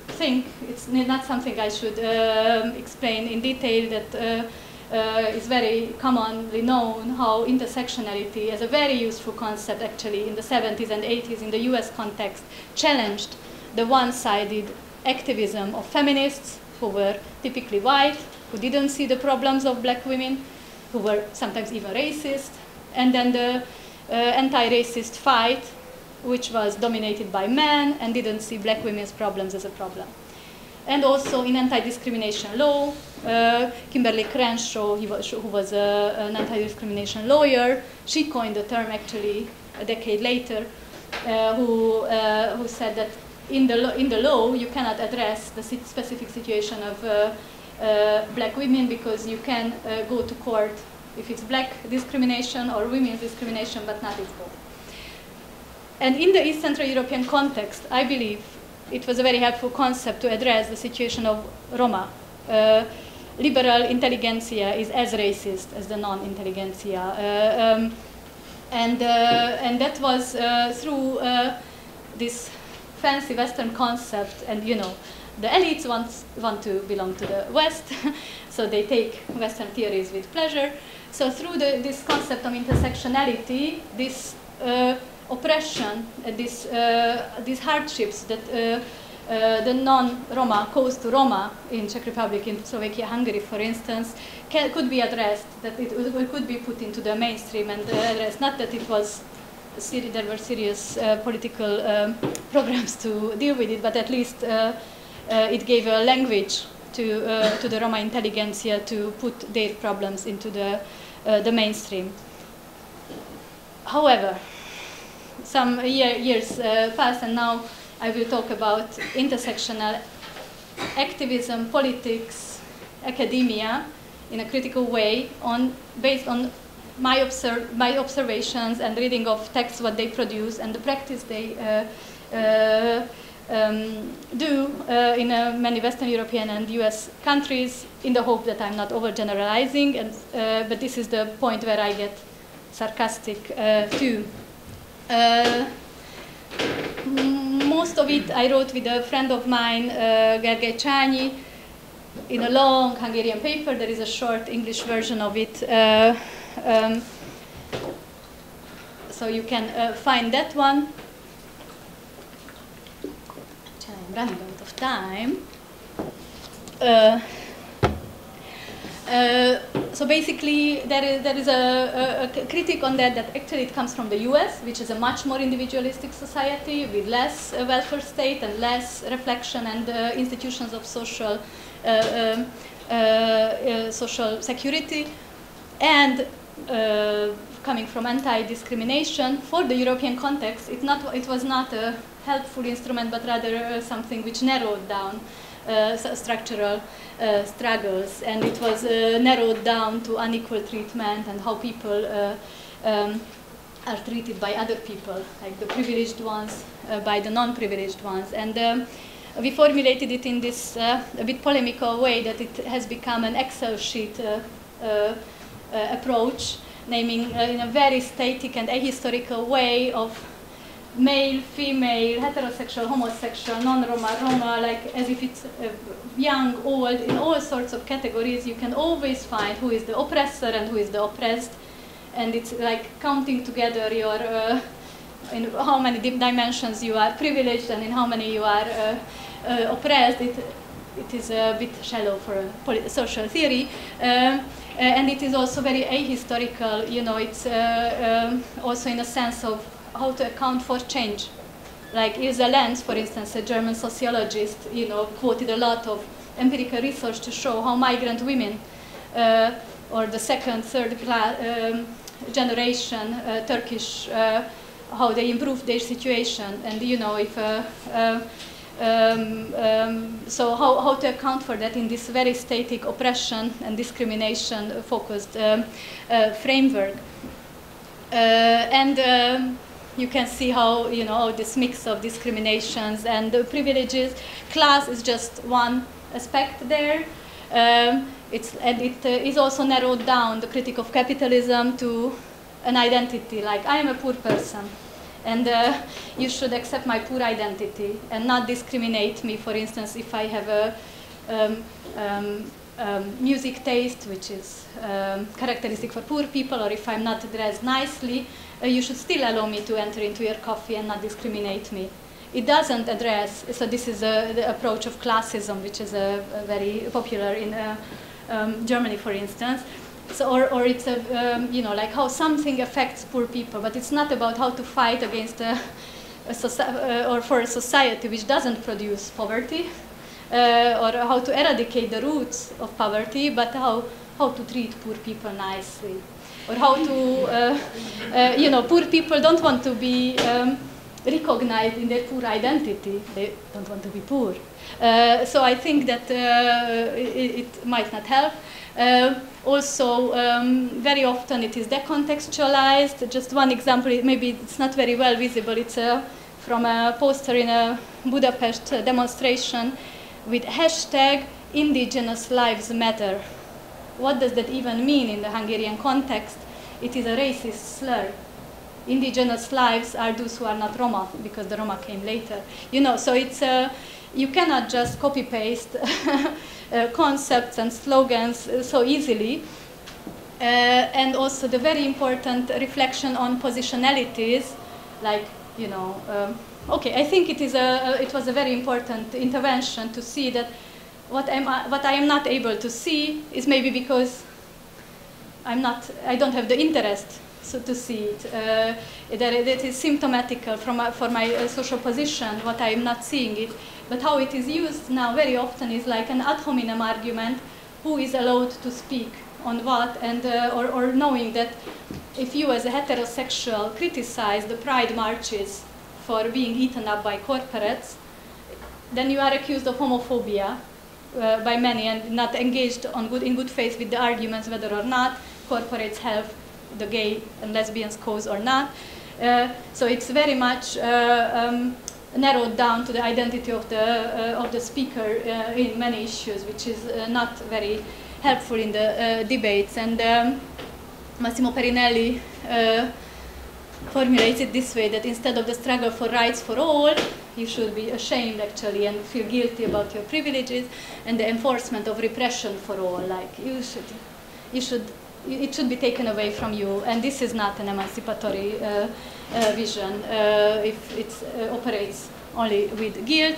[SPEAKER 2] think it's not something I should explain in detail, that is very commonly known how intersectionality, as a very useful concept actually in the 70s and 80s in the US context, challenged the one-sided activism of feminists who were typically white, who didn't see the problems of black women, who were sometimes even racist, and then the anti-racist fight, which was dominated by men and didn't see black women's problems as a problem. And also in anti-discrimination law, Kimberly Crenshaw, who was an anti-discrimination lawyer, she coined the term actually a decade later, who said that in the law you cannot address the specific situation of black women, because you can go to court if it's black discrimination or women's discrimination, but not if both. And in the East Central European context, I believe it was a very helpful concept to address the situation of Roma. Liberal intelligentsia is as racist as the non-intelligentsia. And that was through this fancy Western concept, and you know, the elites want to belong to the West, so they take Western theories with pleasure. So through this concept of intersectionality, this oppression, these hardships that the non-Roma cause to Roma in Czech Republic, in Slovakia, Hungary, for instance, could be addressed, that it could be put into the mainstream and addressed. Not that it was there were serious political programs to deal with it, but at least it gave a language to the Roma intelligentsia to put their problems into the mainstream. However, some years passed, and now I will talk about intersectional activism, politics, academia in a critical way, based on my observations and reading of texts, what they produce, and the practice they do in many Western European and US countries, in the hope that I'm not overgeneralizing, but this is the point where I get sarcastic too. Most of it I wrote with a friend of mine, Gergely Csányi, in a long Hungarian paper. There is a short English version of it, so you can find that one. I'm running out of time. So basically, there is a critique on that actually it comes from the US, which is a much more individualistic society with less welfare state and less reflection and institutions of social security, and coming from anti-discrimination. For the European context, it was not a helpful instrument, but rather something which narrowed down structural struggles, and it was narrowed down to unequal treatment and how people are treated by other people, like the privileged ones by the non-privileged ones. And we formulated it in this a bit polemical way, that it has become an Excel sheet approach, naming in a very static and ahistorical way of male, female, heterosexual, homosexual, non-Roma, Roma, like as if it's young, old, in all sorts of categories. You can always find who is the oppressor and who is the oppressed, and it's like counting together your in how many dimensions you are privileged and in how many you are oppressed. It is a bit shallow for a social theory. And it is also very ahistorical, you know, it's also in a sense of how to account for change. Like Ilse Lenz, for instance, a German sociologist, you know, quoted a lot of empirical research to show how migrant women, or the second, third generation Turkish, how they improved their situation. And, you know, if so how to account for that in this very static oppression and discrimination focused framework. And you can see how, you know, this mix of discriminations and privileges. Class is just one aspect there. It is also narrowed down, the critique of capitalism, to an identity, like I am a poor person. And you should accept my poor identity and not discriminate me. For instance, if I have a music taste which is characteristic for poor people, or if I'm not dressed nicely, you should still allow me to enter into your coffee and not discriminate me. It doesn't address, so this is the approach of classism, which is very popular in Germany, for instance. So, or it's you know, like how something affects poor people, but it's not about how to fight against or for a society which doesn't produce poverty, or how to eradicate the roots of poverty, but how to treat poor people nicely, or how to, you know, poor people don't want to be recognized in their poor identity. They don't want to be poor. So I think that it might not help. Also, very often it is decontextualized. Just one example, maybe it's not very well visible. It's from a poster in a Budapest demonstration with hashtag Indigenous Lives Matter. What does that even mean in the Hungarian context? It is a racist slur. Indigenous lives are those who are not Roma, because the Roma came later. You know, so it's you cannot just copy-paste concepts and slogans so easily. And also the very important reflection on positionalities, like, you know, okay, I think it was a very important intervention to see that what I am not able to see is maybe because I don't have the interest to see it. That it is symptomatical for my social position, what I am not seeing it. But how it is used now very often is like an ad hominem argument, who is allowed to speak on what, and or knowing that if you as a heterosexual criticize the pride marches for being eaten up by corporates, then you are accused of homophobia by many and not engaged in good faith with the arguments whether or not corporates help the gay and lesbians cause or not. So it's very much narrowed down to the identity of the speaker in many issues, which is not very helpful in the debates. And Massimo Perinelli formulates it this way, that instead of the struggle for rights for all, you should be ashamed actually and feel guilty about your privileges, and the enforcement of repression for all, like it should be taken away from you, and this is not an emancipatory vision if it operates only with guilt.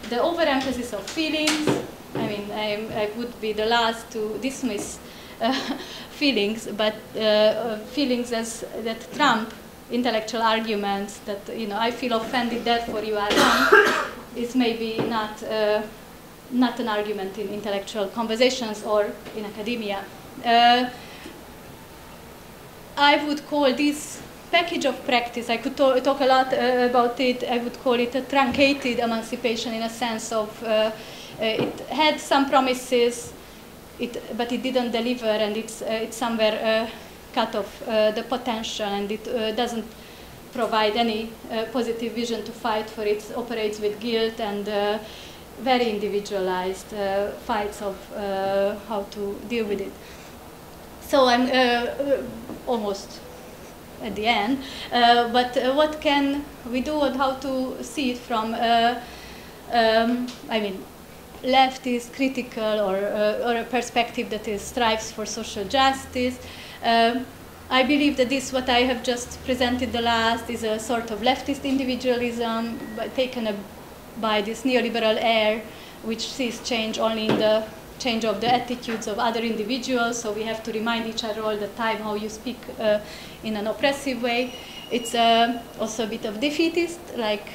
[SPEAKER 2] The overemphasis of feelings, I mean, I would be the last to dismiss feelings, but feelings as that trump intellectual arguments, that, you know, I feel offended, therefore you are wrong, is maybe not an argument in intellectual conversations or in academia. I would call this package of practice, I could talk a lot about it, I would call it a truncated emancipation, in a sense of it had some promises, but it didn't deliver, and it's somewhere cut off the potential, and it doesn't provide any positive vision to fight for. It operates with guilt and very individualized fights of how to deal with it. So I'm almost at the end. But what can we do and how to see it from, I mean, leftist, critical, or a perspective that strives for social justice. I believe that this, what I have just presented the last, is a sort of leftist individualism taken by this neoliberal air, which sees change only in the change of the attitudes of other individuals. So we have to remind each other all the time how you speak in an oppressive way. It's also a bit of defeatist, like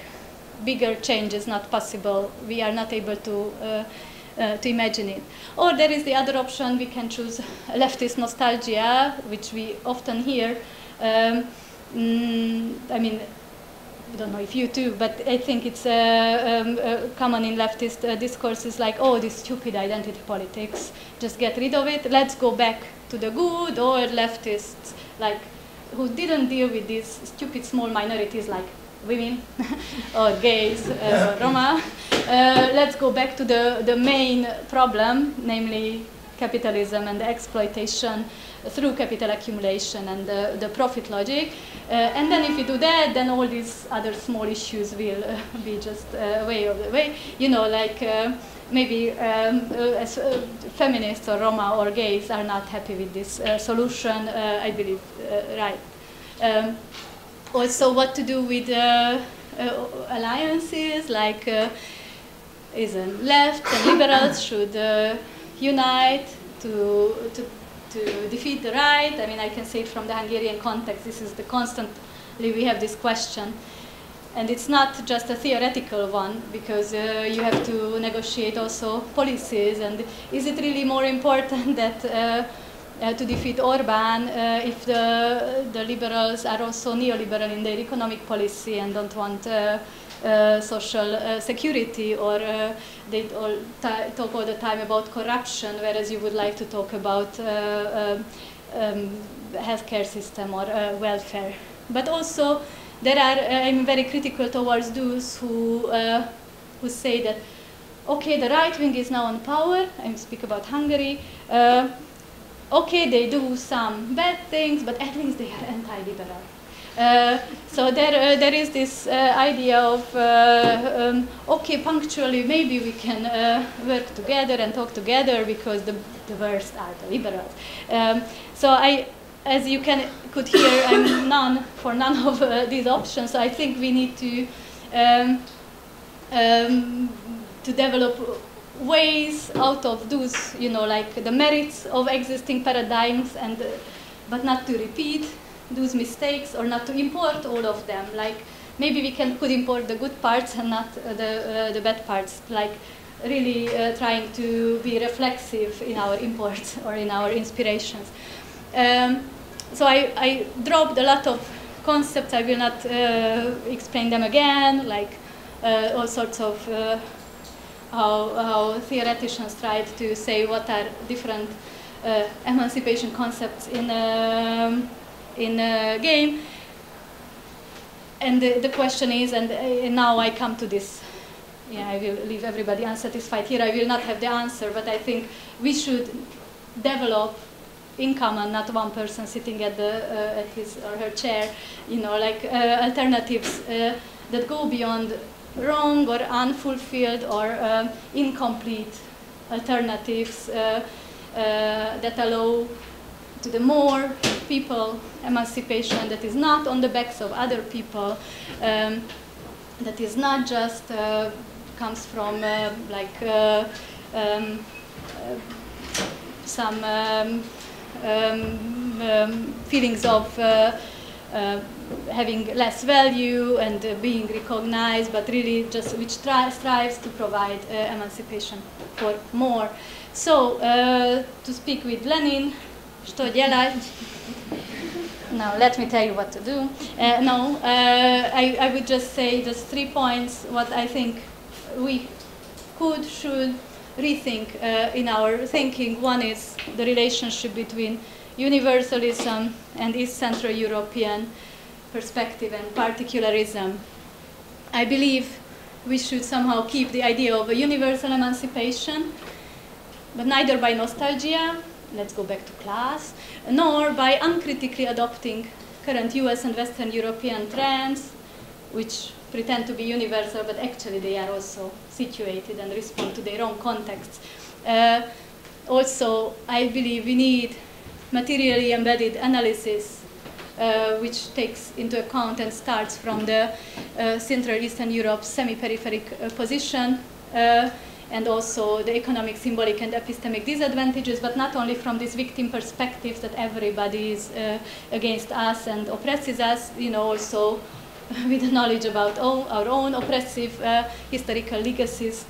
[SPEAKER 2] bigger change is not possible. We are not able to imagine it. Or there is the other option, we can choose leftist nostalgia, which we often hear. I mean, I don't know if you too, but I think it's common in leftist discourses like, oh, this stupid identity politics, just get rid of it, let's go back to the good, or leftists like who didn't deal with these stupid small minorities like women or gays or Roma. Let's go back to the main problem, namely capitalism and the exploitation through capital accumulation and the profit logic. And then if you do that, then all these other small issues will be just way of the way. You know, like maybe as feminists or Roma or gays are not happy with this solution, I believe, right. Also, what to do with alliances, like isn't left and liberals should unite to defeat the right. I mean, I can say it from the Hungarian context. This is the constantly we have this question. And it's not just a theoretical one, because you have to negotiate also policies. And is it really more important that to defeat Orban if the liberals are also neoliberal in their economic policy and don't want social security, or they all talk all the time about corruption, whereas you would like to talk about healthcare system or welfare. But also, there are, I'm very critical towards those who say that, okay, the right wing is now on power, I speak about Hungary, okay, they do some bad things, but at least they are anti-liberal. So there is this idea of, okay, punctually, maybe we can work together and talk together because the worst are the liberals. So as you could hear, I'm for none of these options. So I think we need to develop ways out of those, you know, like the merits of existing paradigms, and but not to repeat those mistakes, or not to import all of them. Like maybe we could import the good parts and not the bad parts. Like really trying to be reflexive in our imports or in our inspirations. So I dropped a lot of concepts. I will not explain them again. Like all sorts of how theoreticians tried to say what are different emancipation concepts in a game. And the question is, and now I come to this, yeah, I will leave everybody unsatisfied here. I will not have the answer, but I think we should develop in common, not one person sitting at his or her chair, you know, like alternatives that go beyond wrong or unfulfilled or incomplete alternatives that allow to the more people emancipation that is not on the backs of other people, that is not just comes from some feelings of having less value and being recognized, but really just which strives to provide emancipation for more. So, to speak with Lenin, что делать? Now, let me tell you what to do. I would just say just 3 points what I think we should rethink in our thinking. One is the relationship between universalism and East Central European perspective and particularism. I believe we should somehow keep the idea of a universal emancipation, but neither by nostalgia, let's go back to class, nor by uncritically adopting current US and Western European trends, which pretend to be universal, but actually they are also situated and respond to their own contexts. Also, I believe we need materially embedded analysis, which takes into account and starts from the Central Eastern Europe's semi-peripheric position, and also the economic, symbolic, and epistemic disadvantages, but not only from this victim perspective that everybody is against us and oppresses us, also with the knowledge about our own oppressive historical legacies,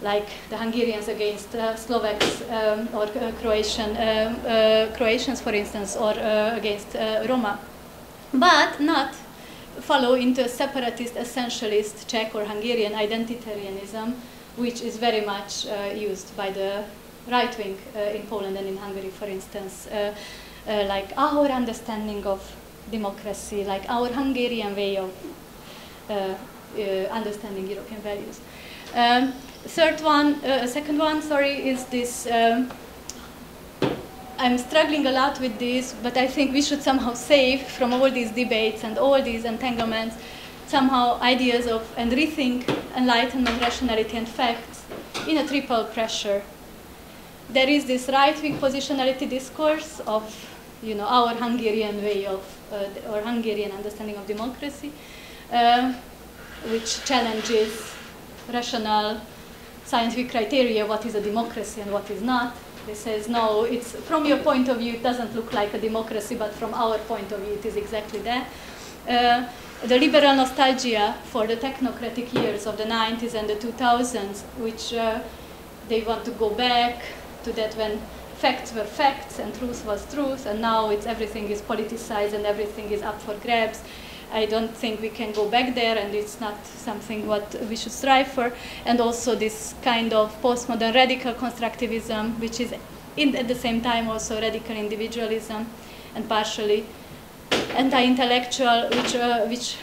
[SPEAKER 2] like the Hungarians against Slovaks or Croatians, for instance, or against Roma, but not follow into a separatist, essentialist Czech or Hungarian identitarianism, which is very much used by the right wing in Poland and in Hungary, for instance, like our understanding of democracy, like our Hungarian way of understanding European values. Second one, is this. I'm struggling a lot with this, but I think we should somehow save from all these debates and all these entanglements somehow ideas of and rethink enlightenment, rationality, and facts in a triple pressure. There is this right-wing positionality discourse of, our Hungarian way of or Hungarian understanding of democracy, which challenges rational scientific criteria, what is a democracy and what is not. It says, no, it's from your point of view, it doesn't look like a democracy, but from our point of view, it is exactly that. The liberal nostalgia for the technocratic years of the 90s and the 2000s, which they want to go back to that when facts were facts and truth was truth, and now everything is politicized and everything is up for grabs. I don't think we can go back there, and it's not something what we should strive for. And also this kind of postmodern radical constructivism, which is at the same time also radical individualism and partially anti-intellectual, which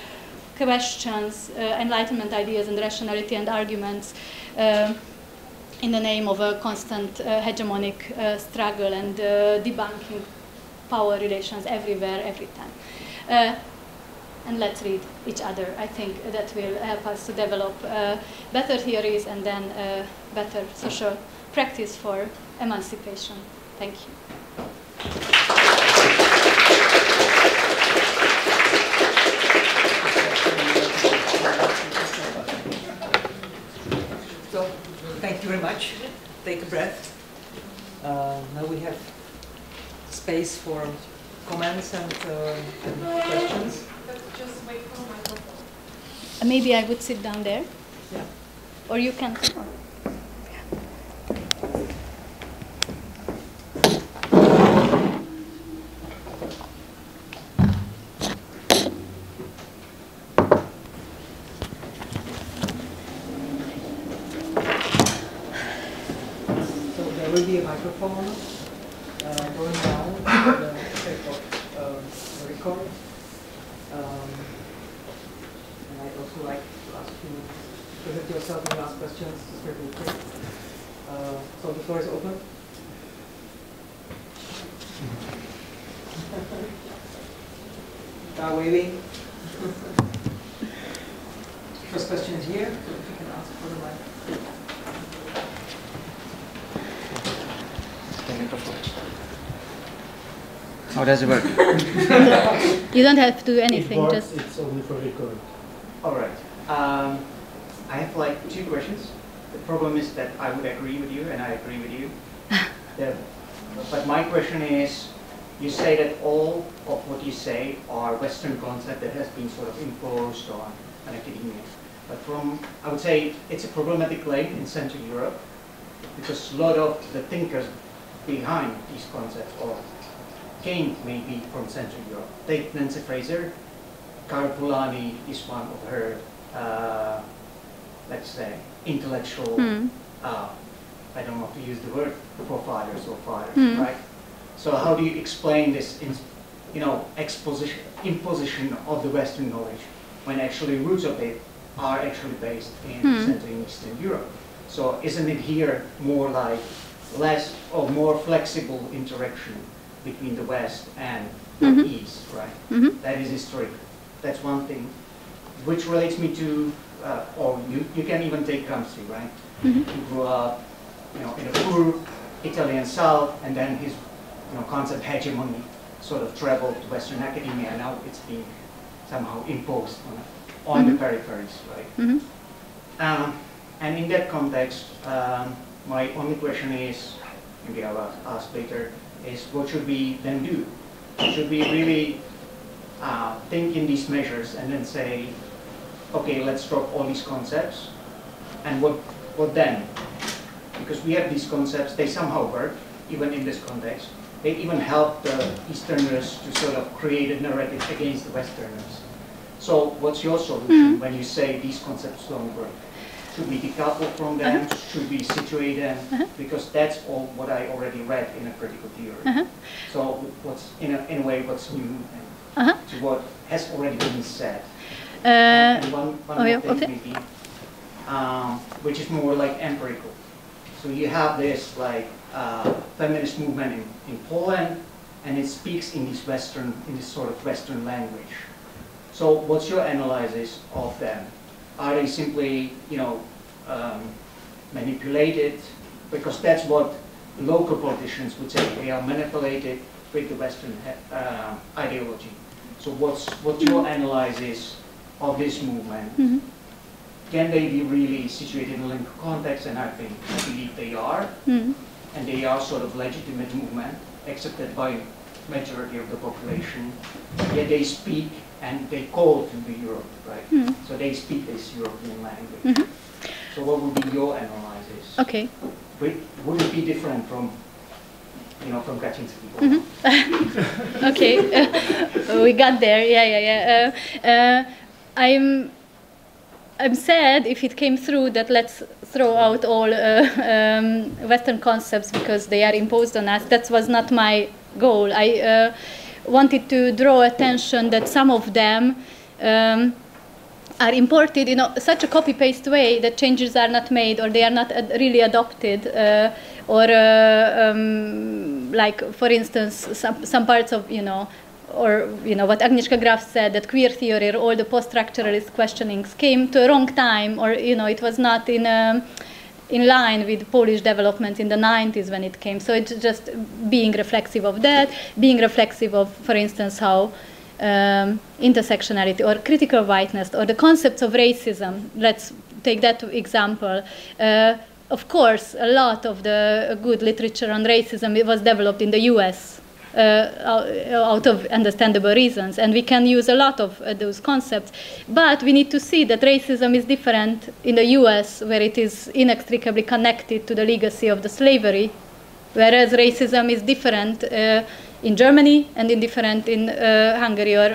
[SPEAKER 2] questions Enlightenment ideas and rationality and arguments in the name of a constant hegemonic struggle and debunking power relations everywhere, every time. And let's read each other. I think that will help us to develop better theories and then better social practice for emancipation. Thank you.
[SPEAKER 1] So, thank you very much. Take a breath. Now we have space for comments and questions.
[SPEAKER 3] Just wait for a microphone.
[SPEAKER 2] Maybe I would sit down there.
[SPEAKER 1] Yeah.
[SPEAKER 2] Or you can.
[SPEAKER 1] So there will be a microphone going down for the sake of the record. And I'd also like to ask you to present yourself and ask questions straight away. So the floor is open. Waving. First question is here, so if you can ask for the mic.
[SPEAKER 4] How does it work?
[SPEAKER 2] You don't have to do anything.
[SPEAKER 5] It works,
[SPEAKER 2] Just
[SPEAKER 5] it's only for record.
[SPEAKER 4] All right. I have like two questions. The problem is that I would agree with you, and I agree with you. But my question is, you say that all of what you say are Western concept that has been sort of imposed on academia. But I would say it's a problematic claim in Central Europe, because a lot of the thinkers behind these concepts came maybe from Central Europe. Take Nancy Fraser. Karlovy is one of her, let's say, intellectual, I don't want to use the word providers or fathers, right? So how do you explain this, imposition of the Western knowledge when actually roots of it are actually based in Central and Eastern Europe? So isn't it here more like less or more flexible interaction between the West and the East, right? That is historic. That's one thing, which relates me to, or you can even take Gramsci, right? He grew up, in a poor Italian South, and then his, concept hegemony sort of traveled to Western academia, and now it's being somehow imposed on the peripheries, right? And in that context, my only question is, maybe I'll ask later, is what should we then do? Should we really think in these measures and then say, okay, let's drop all these concepts, and what then? Because we have these concepts, they somehow work, even in this context. They even help the Easterners to sort of create a narrative against the Westerners. So what's your solution when you say these concepts don't work? Should we decouple from them? Should we situate them? Because that's all what I already read in a critical theory. So what's, in a way, what's new to what has already been said? And one more thing maybe, which is more like empirical. So you have this like feminist movement in Poland, and it speaks in this sort of Western language. So what's your analysis of them? Are they simply, manipulated? Because that's what local politicians would say. They are manipulated with the Western ideology. So what's your analysis of this movement? Can they be really situated in a linked context? And I believe they are. And they are sort of legitimate movement, accepted by majority of the population. Yet they speak and they call to the Europe, right? So they speak this European language. So what would be your analysis?
[SPEAKER 2] Okay.
[SPEAKER 4] Would it be different from, from Kaczynski?
[SPEAKER 2] Okay, we got there. Yeah. I'm sad if it came through that let's throw out all Western concepts because they are imposed on us. That was not my goal. I wanted to draw attention that some of them are imported in such a copy-paste way that changes are not made or they are not really adopted. Like, for instance, some parts of, or what Agnieszka Graf said, that queer theory or all the post-structuralist questionings came to a wrong time, or it was not in line with Polish development in the 90s when it came. So it's just being reflexive of that, being reflexive of, for instance, how intersectionality or critical whiteness or the concepts of racism, let's take that example. Of course, a lot of the good literature on racism, it was developed in the US. Out of understandable reasons, and we can use a lot of those concepts, but we need to see that racism is different in the US, where it is inextricably connected to the legacy of the slavery, whereas racism is different in Germany and different in Hungary or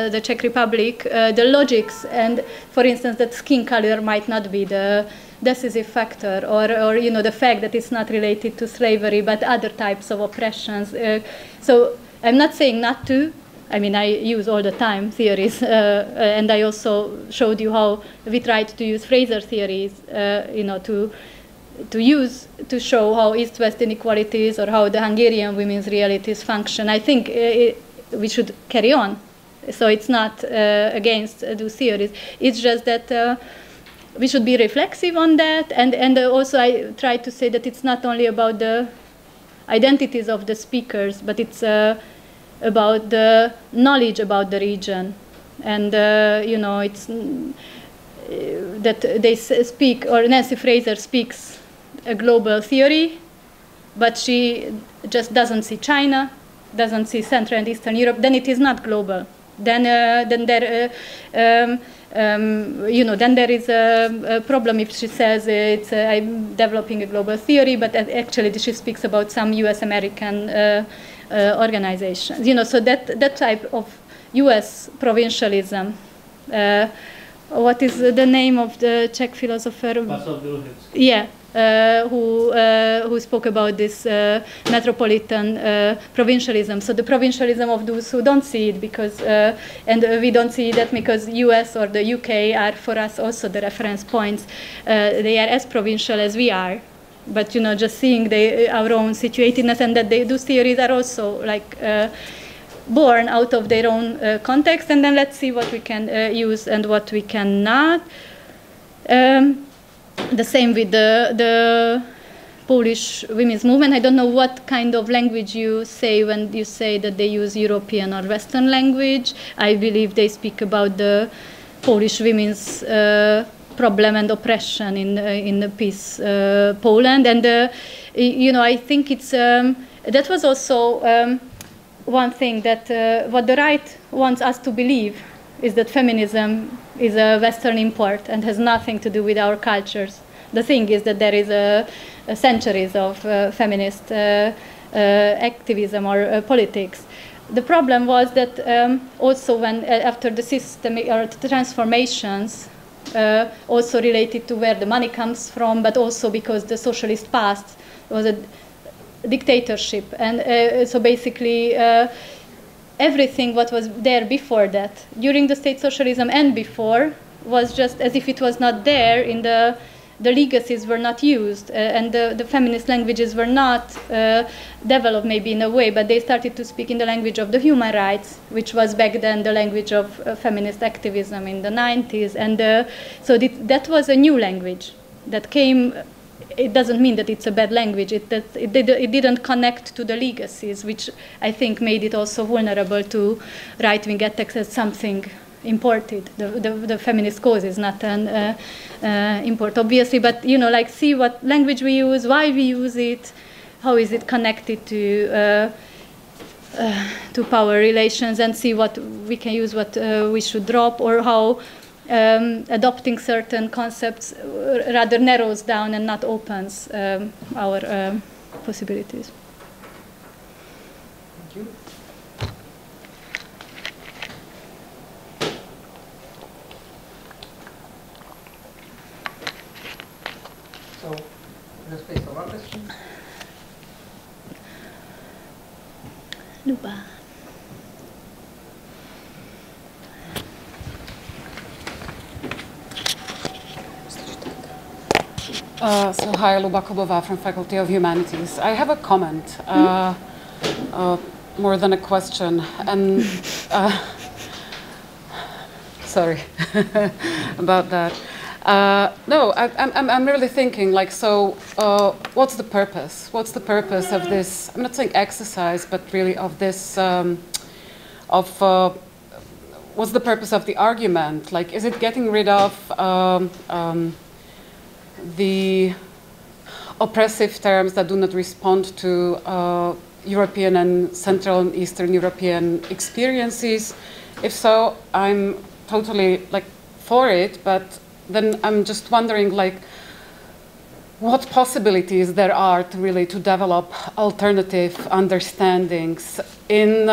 [SPEAKER 2] the Czech Republic. The logics and, for instance, that skin color might not be the decisive factor, or the fact that it's not related to slavery but other types of oppressions. So I'm not saying not to. I mean, I use all the time theories, and I also showed you how we tried to use Fraser theories, to show how East-West inequalities or how the Hungarian women's realities function. I think we should carry on. So it's not against those theories. It's just that we should be reflexive on that, and also I try to say that it's not only about the identities of the speakers, but it's about the knowledge about the region, and it's that they speak, or Nancy Fraser speaks a global theory, but she just doesn't see China, doesn't see Central and Eastern Europe. Then it is not global. Then there is a problem if she says I'm developing a global theory, but actually she speaks about some U.S. American organizations. So that type of U.S. provincialism. What is the name of the Czech philosopher? Yeah. Who spoke about this metropolitan provincialism. So the provincialism of those who don't see it, because and we don't see that because US or the UK are for us also the reference points. They are as provincial as we are, but just seeing our own situatedness, and that those theories are also like born out of their own context, and then let's see what we can use and what we cannot. The same with the Polish women's movement. I don't know what kind of language you say when you say that they use European or Western language. I believe they speak about the Polish women's problem and oppression in the peace Poland, and I think it's that was also one thing that what the right wants us to believe is that feminism is a Western import and has nothing to do with our cultures. The thing is that there is a centuries of feminist activism or politics. The problem was that also when after the systemic or the transformations, also related to where the money comes from, but also because the socialist past was a dictatorship, and so basically everything what was there before that, during the state socialism and before, was just as if it was not there. In the legacies were not used, and the feminist languages were not developed maybe in a way, but they started to speak in the language of the human rights, which was back then the language of feminist activism in the 90s. And so that was a new language that came. It doesn't mean that it's a bad language. It didn't connect to the legacies, which I think made it also vulnerable to right-wing attacks as something imported. The feminist cause is not an import, obviously, but like see what language we use, why we use it, how is it connected to power relations, and see what we can use, what we should drop, or how adopting certain concepts rather narrows down and not opens our possibilities.
[SPEAKER 1] Thank you. So, there's space for one question.
[SPEAKER 2] Luba.
[SPEAKER 5] So hi, Luba Kubova from Faculty of Humanities. I have a comment, more than a question, and sorry about that. No, I'm really thinking, like, so what's the purpose? What's the purpose of this? I'm not saying exercise, but really of this, what's the purpose of the argument? Like, is it getting rid of the oppressive terms that do not respond to European and Central and Eastern European experiences? If so, I'm totally like for it, but then I'm just wondering, like, what possibilities there are to really to develop alternative understandings in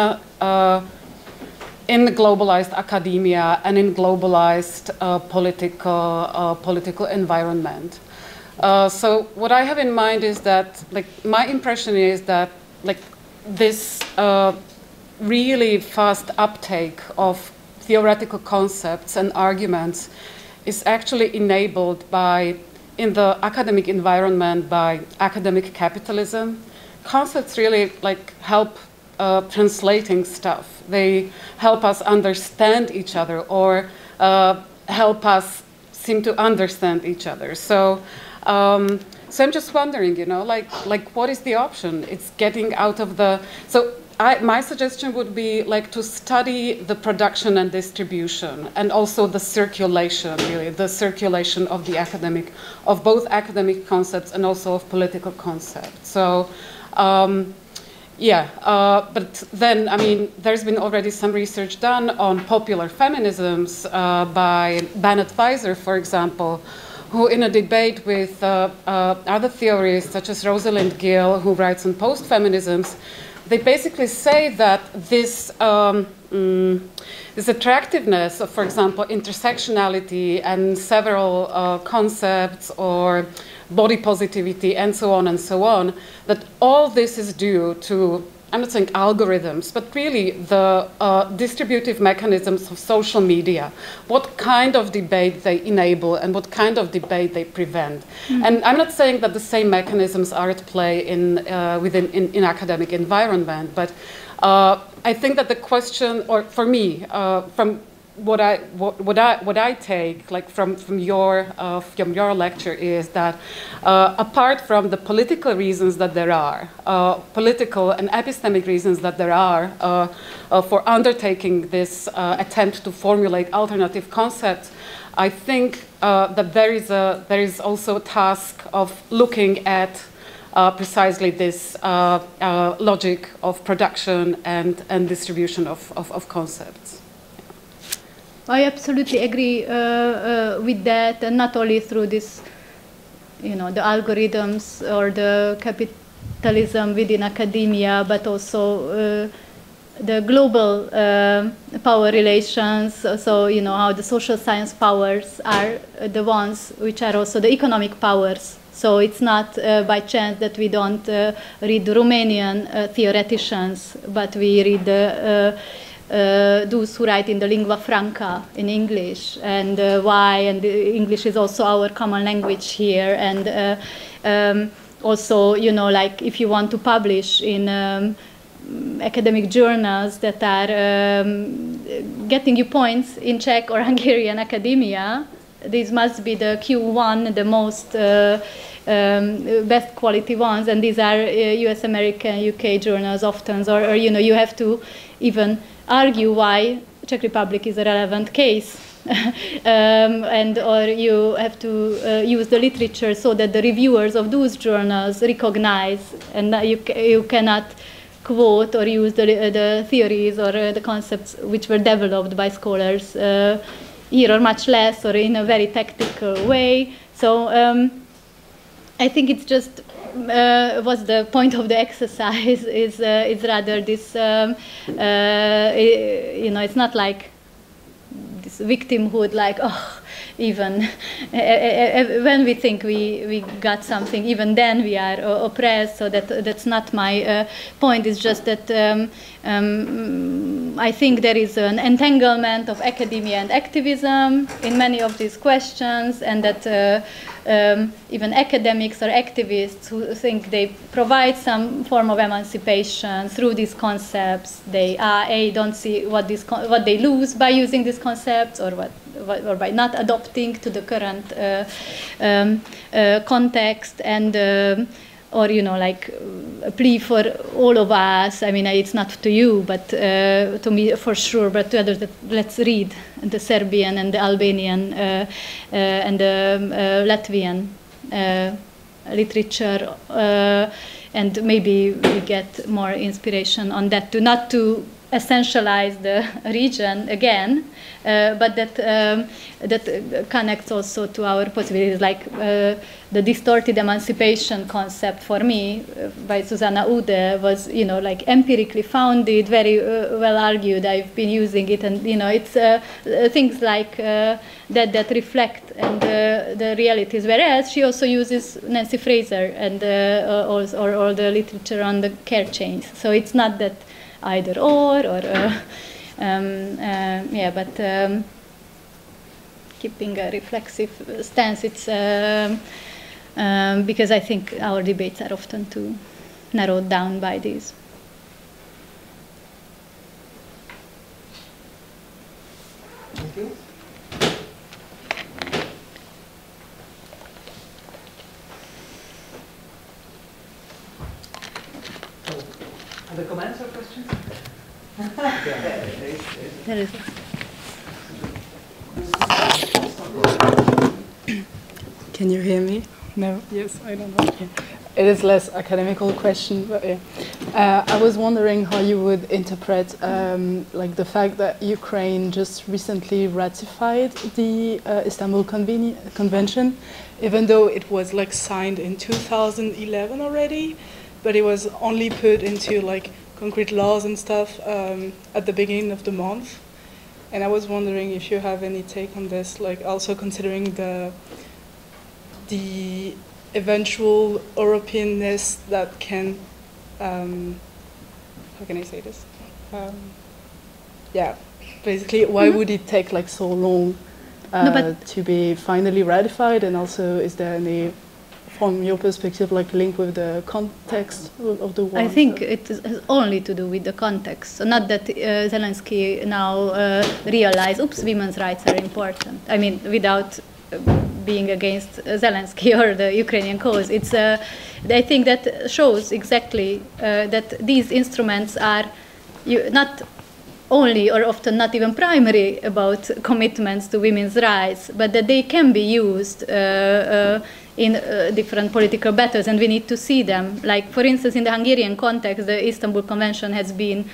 [SPEAKER 5] globalized academia and in globalized political environment. So what I have in mind is that, like, my impression is that, like, this really fast uptake of theoretical concepts and arguments is actually enabled by, in the academic environment, by academic capitalism. Concepts really, like, help translating stuff. They help us understand each other, or help us seem to understand each other. So, so I'm just wondering, like what is the option? It's getting out of the. So my suggestion would be, like, to study the production and distribution, and also the circulation, really, the circulation of the academic, of both academic concepts and also of political concepts. So. Yeah, but then, I mean, there's been already some research done on popular feminisms by Bennett Weiser, for example, who, in a debate with other theorists such as Rosalind Gill, who writes on post-feminisms, they basically say that this attractiveness of, for example, intersectionality and several concepts, or body positivity, and so on, that all this is due to I'm not saying algorithms, but really the distributive mechanisms of social media, what kind of debate they enable and what kind of debate they prevent. And I'm not saying that the same mechanisms are at play in academic environment, but I think that the question, or for me, from what I take, like from your lecture, is that apart from the political reasons that there are, political and epistemic reasons that there are for undertaking this attempt to formulate alternative concepts, I think that there is also a task of looking at precisely this logic of production and distribution of concepts.
[SPEAKER 2] I absolutely agree with that, and not only through this, the algorithms or the capitalism within academia, but also the global power relations. So, how the social science powers are the ones which are also the economic powers. So it's not by chance that we don't read Romanian theoreticians, but we read those who write in the lingua franca in English, and why, and English is also our common language here, and also, like if you want to publish in academic journals that are getting you points in Czech or Hungarian academia, these must be the Q1, the most best quality ones, and these are US, American, UK journals often, or you have to even argue why Czech Republic is a relevant case, or you have to use the literature so that the reviewers of those journals recognize, and you cannot quote or use the theories or the concepts which were developed by scholars here, or much less, or in a very tactical way. So I think it's just what's the point of the exercise is rather this, it's not like this victimhood, like, oh, even when we think we got something, even then we are oppressed. So that's not my point. It's just that I think there is an entanglement of academia and activism in many of these questions, and that even academics or activists who think they provide some form of emancipation through these concepts, they don't see what they lose by using these concepts, or by not adopting to the current context, and or like a plea for all of us. I mean, it's not to you, but to me for sure, but to others, that let's read the Serbian and the Albanian and the Latvian literature, and maybe we get more inspiration on that too. Not to essentialize the region again, but that connects also to our possibilities, like the distorted emancipation concept for me by Susanna Ude was, like empirically founded, very well argued. I've been using it, and it's things like that reflect and the realities. Whereas she also uses Nancy Fraser and or the literature on the care chains. So it's not that either or but keeping a reflexive stance, it's because I think our debates are often too narrowed down by these.
[SPEAKER 1] Thank you. Other comments or questions?
[SPEAKER 2] There is.
[SPEAKER 6] Can you hear me? No? Yes, I don't know. Yeah. It is less academical question, but yeah. I was wondering how you would interpret like the fact that Ukraine just recently ratified the Istanbul Convention, even though it was like signed in 2011 already, but it was only put into like concrete laws and stuff at the beginning of the month. And I was wondering if you have any take on this, like also considering the eventual Europeanness that can how can I say this? Yeah, basically, why would it take like so long to be finally ratified? And also, is there any, from your perspective, like link with the context of the war?
[SPEAKER 2] I think it has only to do with the context. So not that Zelensky now realized, oops, women's rights are important. I mean, without being against Zelensky or the Ukrainian cause. I think that shows exactly that these instruments are not only or often not even primary about commitments to women's rights, but that they can be used in different political battles, and we need to see them. Like, for instance, in the Hungarian context, the Istanbul Convention has been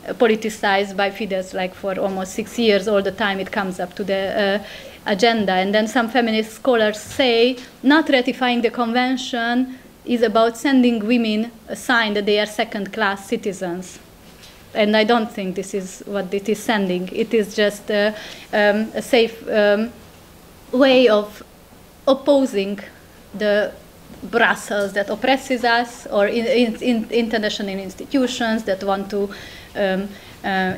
[SPEAKER 2] politicized by Fidesz like for almost 6 years. All the time it comes up to the agenda. And then some feminist scholars say not ratifying the convention is about sending women a sign that they are second-class citizens. And I don't think this is what it is sending. It is just a safe way of opposing the Brussels that oppresses us, or international institutions that want to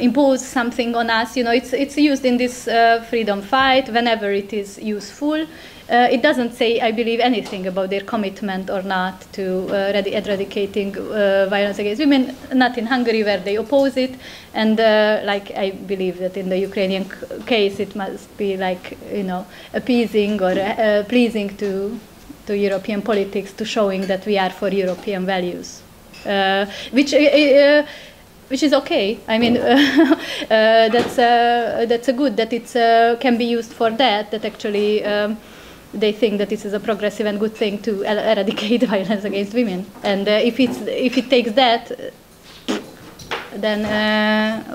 [SPEAKER 2] impose something on us. You know, it's used in this freedom fight whenever it is useful. It doesn't say, I believe, anything about their commitment or not to eradicating violence against women, not in Hungary where they oppose it. And like, I believe that in the Ukrainian case it must be like, you know, appeasing or pleasing to European politics, to showing that we are for European values, which is okay. I mean, that's a good that it can be used for that. That actually they think that this is a progressive and good thing to eradicate violence against women. And if it takes that, then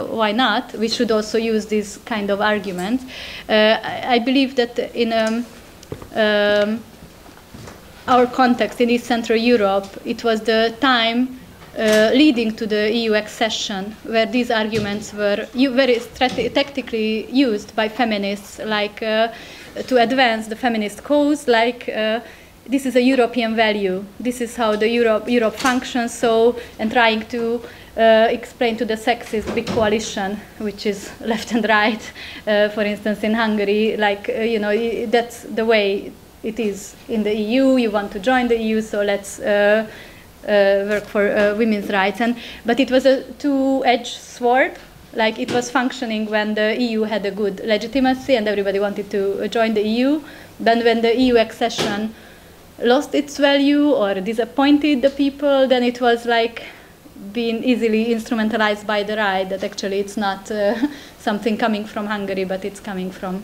[SPEAKER 2] why not? We should also use this kind of argument. I believe that in our context in East Central Europe, it was the time leading to the EU accession where these arguments were very tactically used by feminists, like to advance the feminist cause, like this is a European value, this is how the Europe functions, so, and trying to explain to the sexist big coalition, which is left and right, for instance in Hungary, like, you know, that's the way it is in the EU. You want to join the EU, so let's work for women's rights. But it was a two-edged sword. Like, it was functioning when the EU had a good legitimacy and everybody wanted to join the EU. Then when the EU accession lost its value or disappointed the people, then it was like being easily instrumentalized by the right, that actually it's not something coming from Hungary, but it's coming from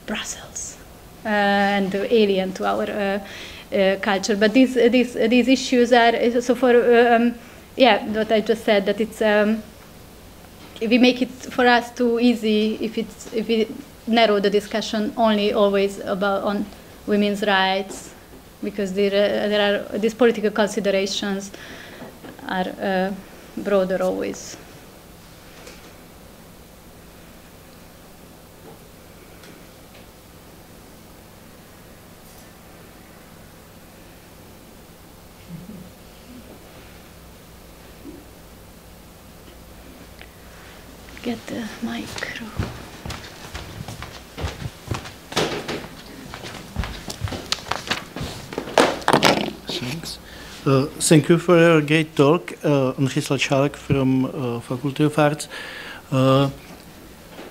[SPEAKER 2] Brussels. And alien to our culture. But these issues are, so for, yeah, what I just said, that it's, if we make it for us too easy, if we narrow the discussion only always on women's rights, because there are these political considerations are broader always. Get the micro.
[SPEAKER 7] Thanks. Thank you for your great talk. Andrzej Slachalek from Faculty of Arts.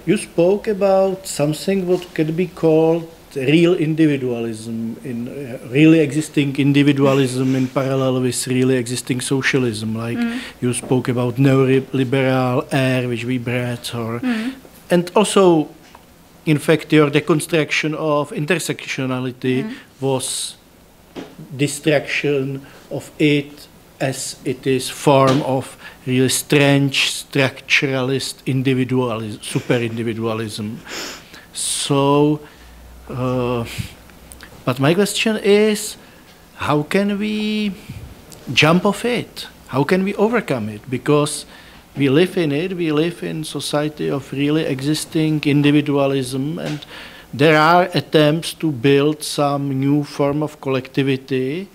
[SPEAKER 7] You spoke about something what could be called real individualism, in really existing individualism in parallel with really existing socialism. Like you spoke about neoliberal air which we breathe, or and also, in fact, your deconstruction of intersectionality was distraction of it as it is form of really strange structuralist individualism, super individualism. So. But my question is, how can we jump off it? How can we overcome it? Because we live in it, we live in society of really existing individualism, and there are attempts to build some new form of collectivity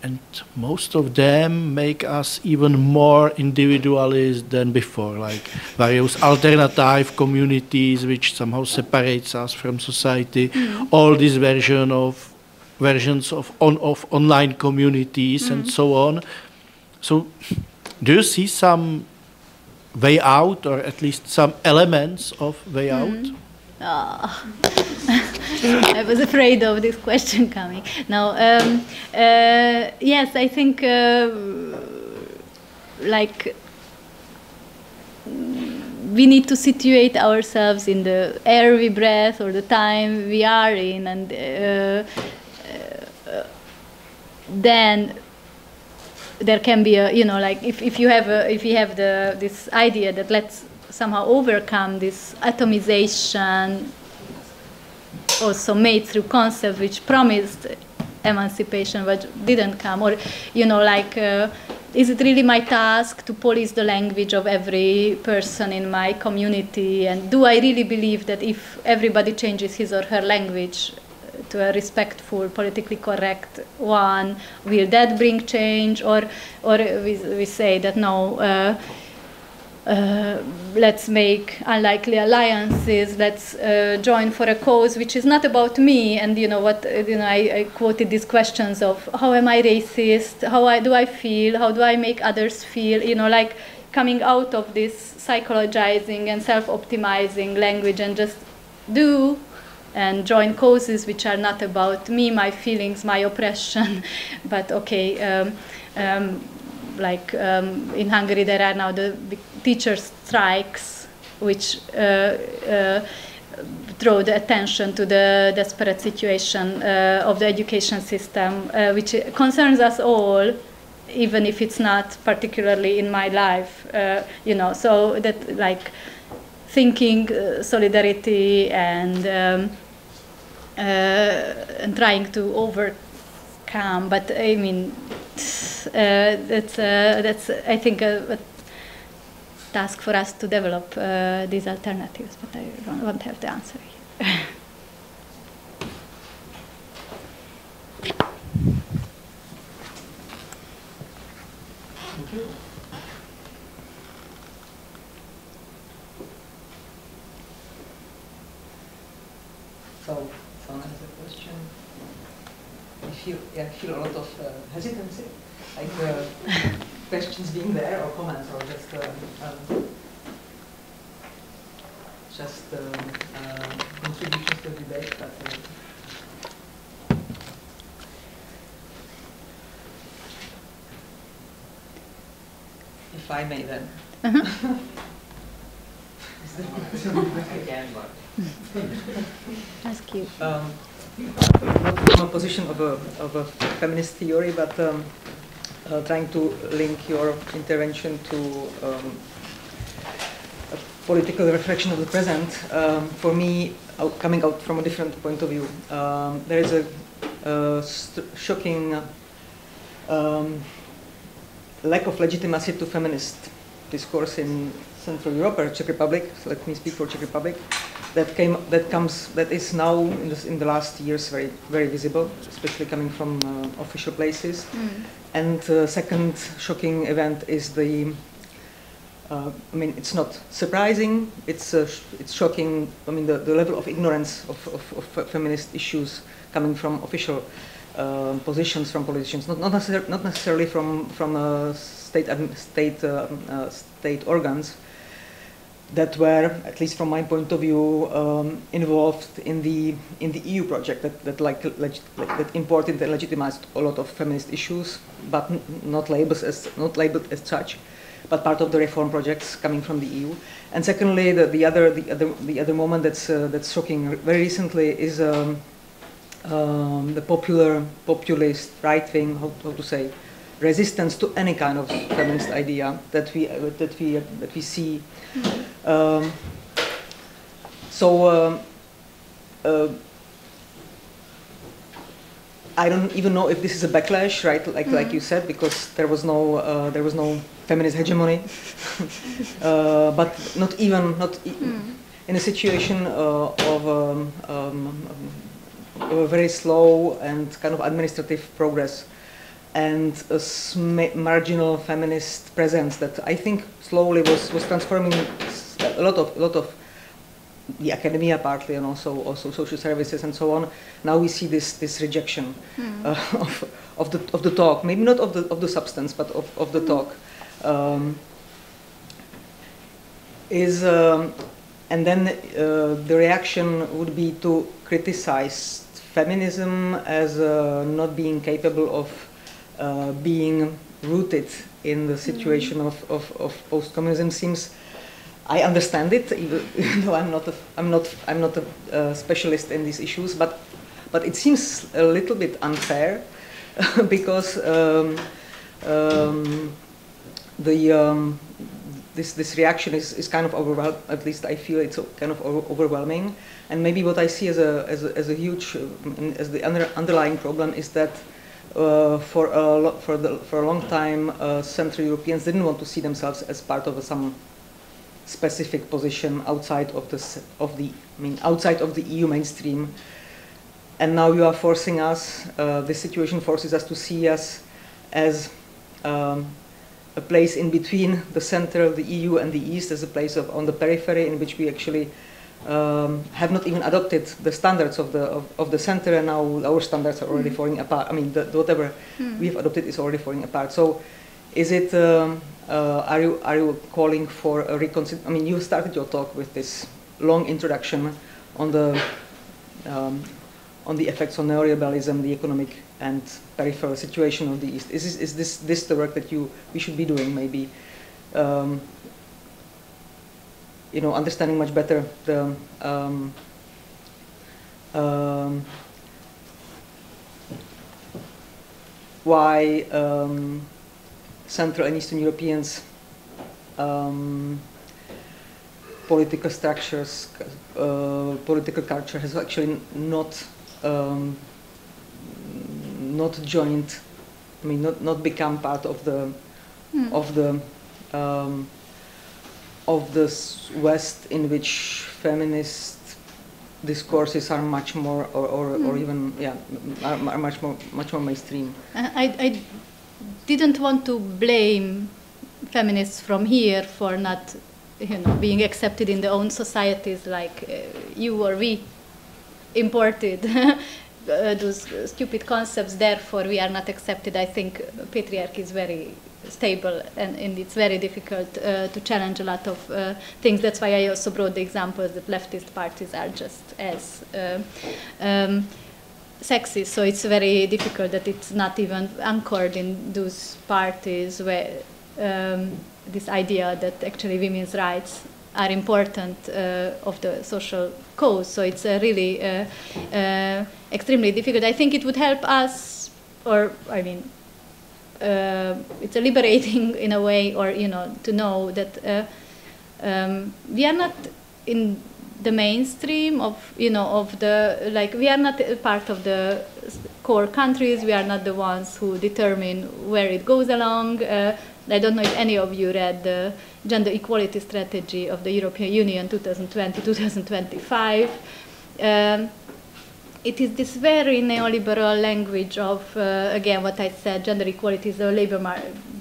[SPEAKER 7] and most of them make us even more individualist than before, like various alternative communities which somehow separates us from society, all these versions of online communities and so on. So do you see some way out, or at least some elements of way out?
[SPEAKER 2] I was afraid of this question coming. No, yes, I think like we need to situate ourselves in the air we breathe or the time we are in, and then there can be a, you know, like if we have this idea that let's somehow overcome this atomization also made through concept which promised emancipation but didn't come, or you know, like is it really my task to police the language of every person in my community, and do I really believe that if everybody changes his or her language to a respectful, politically correct one, will that bring change? Or we say that no, let's make unlikely alliances, let's join for a cause which is not about me. And you know what, you know, I quoted these questions of how am I racist, do I feel, how do I make others feel, you know, like coming out of this psychologizing and self-optimizing language and just do and join causes which are not about me, my feelings, my oppression, but okay, like in Hungary there are now the big teacher strikes which draw the attention to the desperate situation of the education system, which concerns us all, even if it's not particularly in my life, you know, so that like thinking solidarity and trying to overcome, but I mean that's I think a task for us to develop these alternatives, but I don't have the answer here.
[SPEAKER 1] Thank you. So, someone has a question? I feel a lot of hesitancy, like questions being there, or comments, or just contributions to the debate. But, if I may, then. Again,
[SPEAKER 2] Ask you.
[SPEAKER 1] Not from a position of a feminist theory, but trying to link your intervention to a political reflection of the present. For me, coming out from a different point of view, there is a shocking lack of legitimacy to feminist discourse in Central Europe or Czech Republic. So let me speak for Czech Republic. That is now in the last years very visible, especially coming from official places. And second shocking event is the. I mean, it's not surprising. It's shocking. I mean, the level of ignorance of feminist issues coming from official positions from politicians, not necessarily from state organs that were, at least from my point of view, involved in the EU project that imported and legitimized a lot of feminist issues, but not labeled as such, but part of the reform projects coming from the EU. And secondly, the other moment that's shocking very recently is the populist right-wing, how to say, resistance to any kind of feminist idea that we see. I don't even know if this is a backlash, right? Like you said, because there was no feminist hegemony, but not in a situation of a very slow and kind of administrative progress and a marginal feminist presence that I think slowly was transforming a lot of the academia partly, and also social services and so on. Now we see this rejection of the talk, maybe not of the substance, but of the talk. And then the reaction would be to criticize feminism as not being capable of being rooted in the situation of post-communism. Seems, I understand it, even though I'm not a specialist in these issues, but it seems a little bit unfair because this reaction is kind of overwhelming. At least I feel it's kind of overwhelming. And maybe what I see as a huge as the underlying problem is that for a long time Central Europeans didn't want to see themselves as part of some specific position outside of the EU mainstream. And now you are forcing us. This situation forces us to see us as a place in between the center of the EU and the East, as a place on the periphery in which we actually have not even adopted the standards of the center, and now our standards are already falling apart. I mean, whatever we have adopted is already falling apart. So, is it? Are you calling for a reconsider? I mean, you started your talk with this long introduction on the effects on neoliberalism, the economic and peripheral situation of the East. Is this the work that we should be doing? Maybe, understanding much better the why Central and Eastern Europeans political structures, political culture has actually not joined. I mean, not become part of the West, in which feminist discourses are much more, or even are much more mainstream.
[SPEAKER 2] I didn't want to blame feminists from here for not, being accepted in their own societies, like you or we imported those stupid concepts. Therefore, we are not accepted. I think patriarchy is very stable, and it's very difficult to challenge a lot of things. That's why I also brought the examples that leftist parties are just as sexist. So it's very difficult that it's not even anchored in those parties where this idea that actually women's rights are important of the social cause. So it's really extremely difficult. I think it would help us, or I mean, it's a liberating in a way, or to know that we are not in the mainstream of of the, like, we are not a part of the core countries. We are not the ones who determine where it goes along. I don't know if any of you read the gender equality strategy of the European Union 2020-2025. It is this very neoliberal language of, again, what I said, gender equality is the labor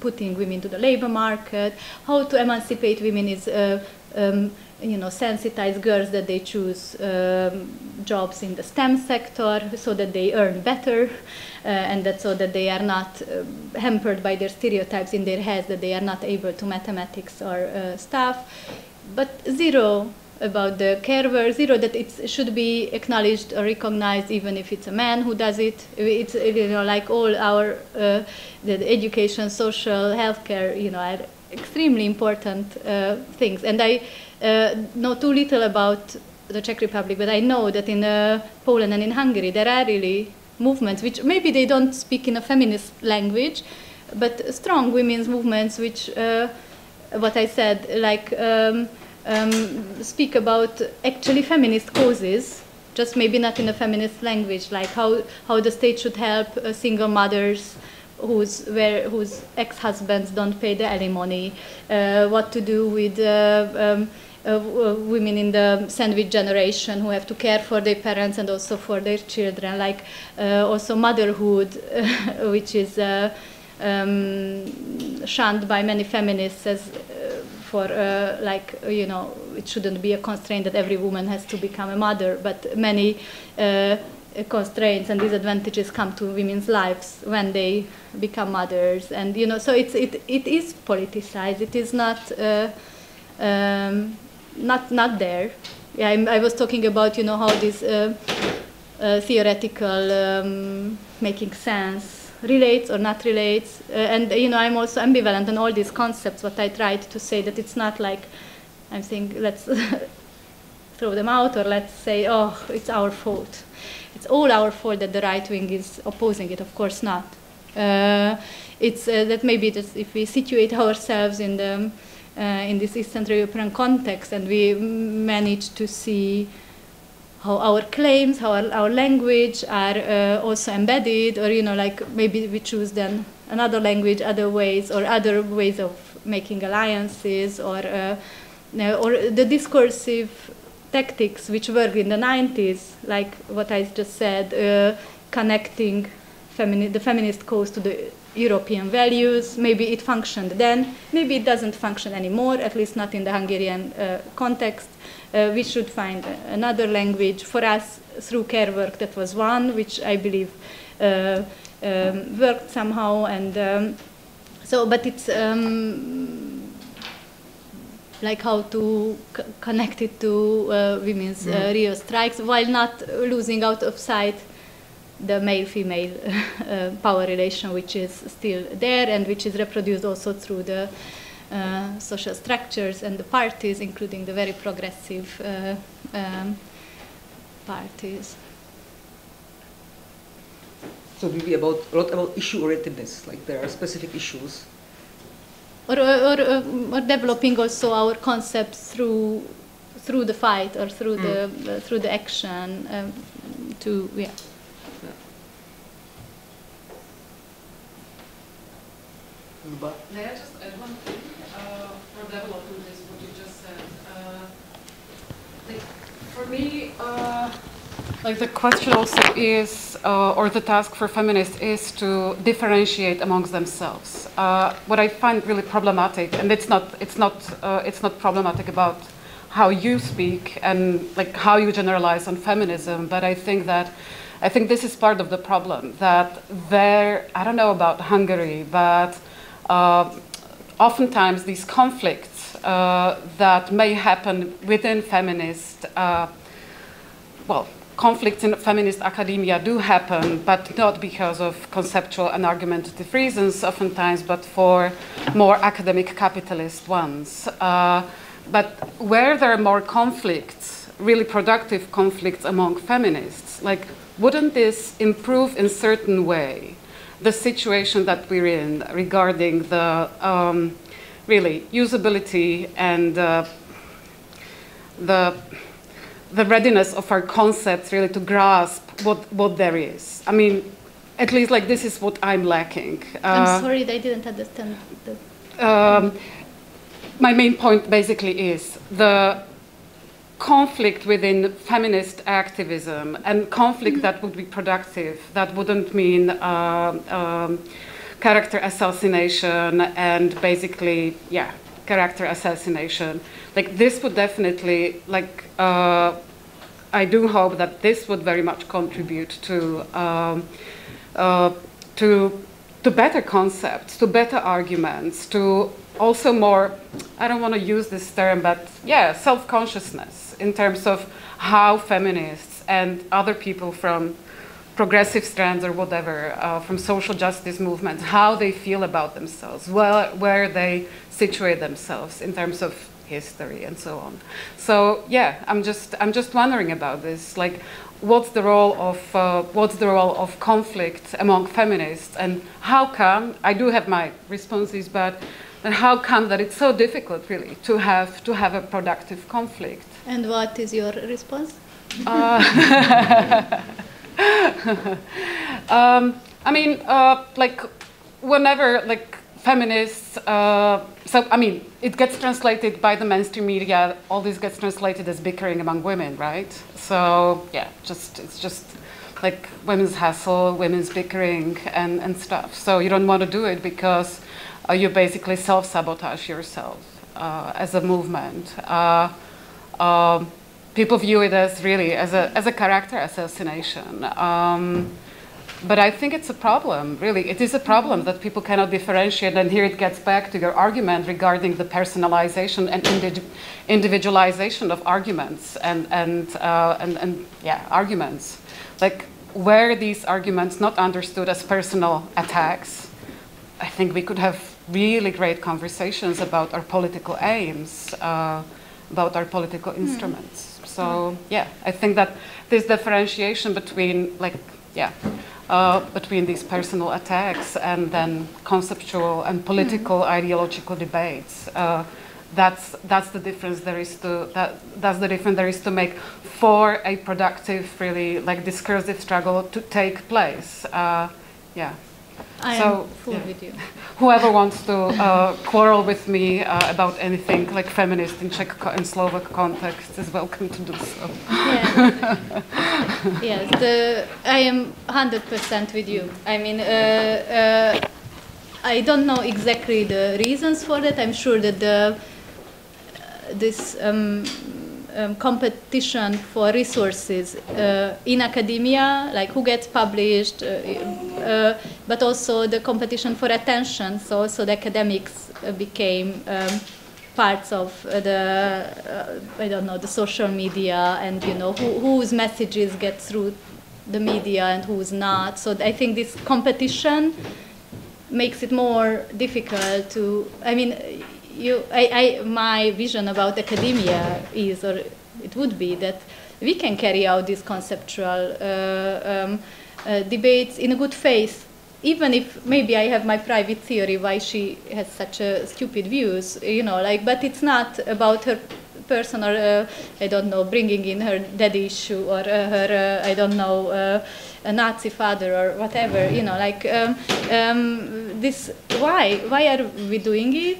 [SPEAKER 2] putting women to the labor market. How to emancipate women is, sensitize girls that they choose jobs in the STEM sector so that they earn better, and that so that they are not hampered by their stereotypes in their heads that they are not able to mathematics or stuff. But zero about the care work, zero that it should be acknowledged or recognized even if it's a man who does it. It's like all our the education, social, healthcare, are extremely important things. And I know too little about the Czech Republic, but I know that in Poland and in Hungary there are really movements which maybe they don't speak in a feminist language, but strong women's movements which, what I said, like speak about actually feminist causes, just maybe not in a feminist language, like how the state should help single mothers whose ex-husbands don't pay the alimony, what to do with women in the sandwich generation who have to care for their parents and also for their children, like also motherhood, which is shunned by many feminists as for like, you know, it shouldn't be a constraint that every woman has to become a mother, but many constraints and disadvantages come to women's lives when they become mothers, and you know, so it is politicized. It is not not there. Yeah, I was talking about, you know, how this theoretical making sense relates or not relates, and you know, I'm also ambivalent on all these concepts. What I tried to say, that it's not like I'm saying let's throw them out, or let's say, oh, it's our fault. It's all our fault that the right wing is opposing it. Of course not. It's that maybe just if we situate ourselves in the in this Eastern European context, and we manage to see how our claims, how our language are also embedded, or you know, like maybe we choose then another language, other ways of making alliances, or the discursive tactics which worked in the 90s, like what I just said, connecting the feminist cause to the European values. Maybe it functioned then, maybe it doesn't function anymore, at least not in the Hungarian context. We should find another language. For us, through carework, that was one which I believe worked somehow, and so, but it's like how to connect it to women's real strikes, while not losing out of sight the male-female power relation, which is still there and which is reproduced also through the social structures and the parties, including the very progressive parties.
[SPEAKER 8] So maybe a lot about issue-orientedness, like there are specific issues.
[SPEAKER 2] Or developing also our concepts through the fight, or through the action, yeah.
[SPEAKER 8] But
[SPEAKER 5] may I just add one thing for developing this, what you just said? Like, for me, like the question also is, or the task for feminists is to differentiate amongst themselves. What I find really problematic, and it's not problematic about how you speak and like how you generalize on feminism, but I think this is part of the problem, that I don't know about Hungary, but oftentimes these conflicts that may happen within feminist, conflicts in feminist academia do happen, but not because of conceptual and argumentative reasons oftentimes, but for more academic capitalist ones. But where there are more conflicts, really productive conflicts among feminists, like, wouldn't this improve in certain way the situation that we're in regarding the really usability and the readiness of our concepts really to grasp what there is? I mean, at least like this is what I'm lacking.
[SPEAKER 2] I'm sorry, I didn't understand.
[SPEAKER 5] My main point basically is the conflict within feminist activism, and conflict that would be productive, that wouldn't mean character assassination and basically, yeah, character assassination. Like this would definitely, like, I do hope that this would very much contribute to better concepts, to better arguments, to also more, I don't want to use this term, but yeah, self-consciousness in terms of how feminists and other people from progressive strands or whatever, from social justice movements, how they feel about themselves, where they situate themselves in terms of history and so on. So yeah, I'm just wondering about this. Like, what's the role of conflict among feminists, and how come? I do have my responses, but then how come that it's so difficult, really, to have a productive conflict?
[SPEAKER 2] And what is your response?
[SPEAKER 5] I mean, like, whenever, like, feminists, so I mean, it gets translated by the mainstream media, all this gets translated as bickering among women, right? So yeah, it's just like women's hassle, women's bickering and stuff. So you don't want to do it because you basically self-sabotage yourself as a movement. People view it as really as a character assassination. But I think it's a problem, really. It is a problem that people cannot differentiate, and here it gets back to your argument regarding the personalization and individualization of arguments and yeah, arguments. Like, were these arguments not understood as personal attacks, I think we could have really great conversations about our political aims, about our political instruments. So yeah, I think that this differentiation between, like, yeah, between these personal attacks and then conceptual and political ideological debates. That's the difference there is to that's the difference there is to make for a productive, really like discursive struggle to take place. Yeah.
[SPEAKER 2] I am full with you.
[SPEAKER 5] Whoever wants to quarrel with me about anything like feminist in Czech and Slovak context is welcome to do so.
[SPEAKER 2] Yeah. Yes, I am 100% with you. I mean, I don't know exactly the reasons for that. I'm sure that this competition for resources in academia, like who gets published, but also the competition for attention. So also the academics became parts of the, I don't know, the social media, and you know whose messages get through the media and who's not. So I think this competition makes it more difficult to, I mean, my vision about academia is, or it would be, that we can carry out these conceptual debates in a good faith, even if maybe I have my private theory why she has such stupid views, you know, like, but it's not about her personal, I don't know, bringing in her daddy issue or her, I don't know, a Nazi father or whatever, you know, like this. Why are we doing it?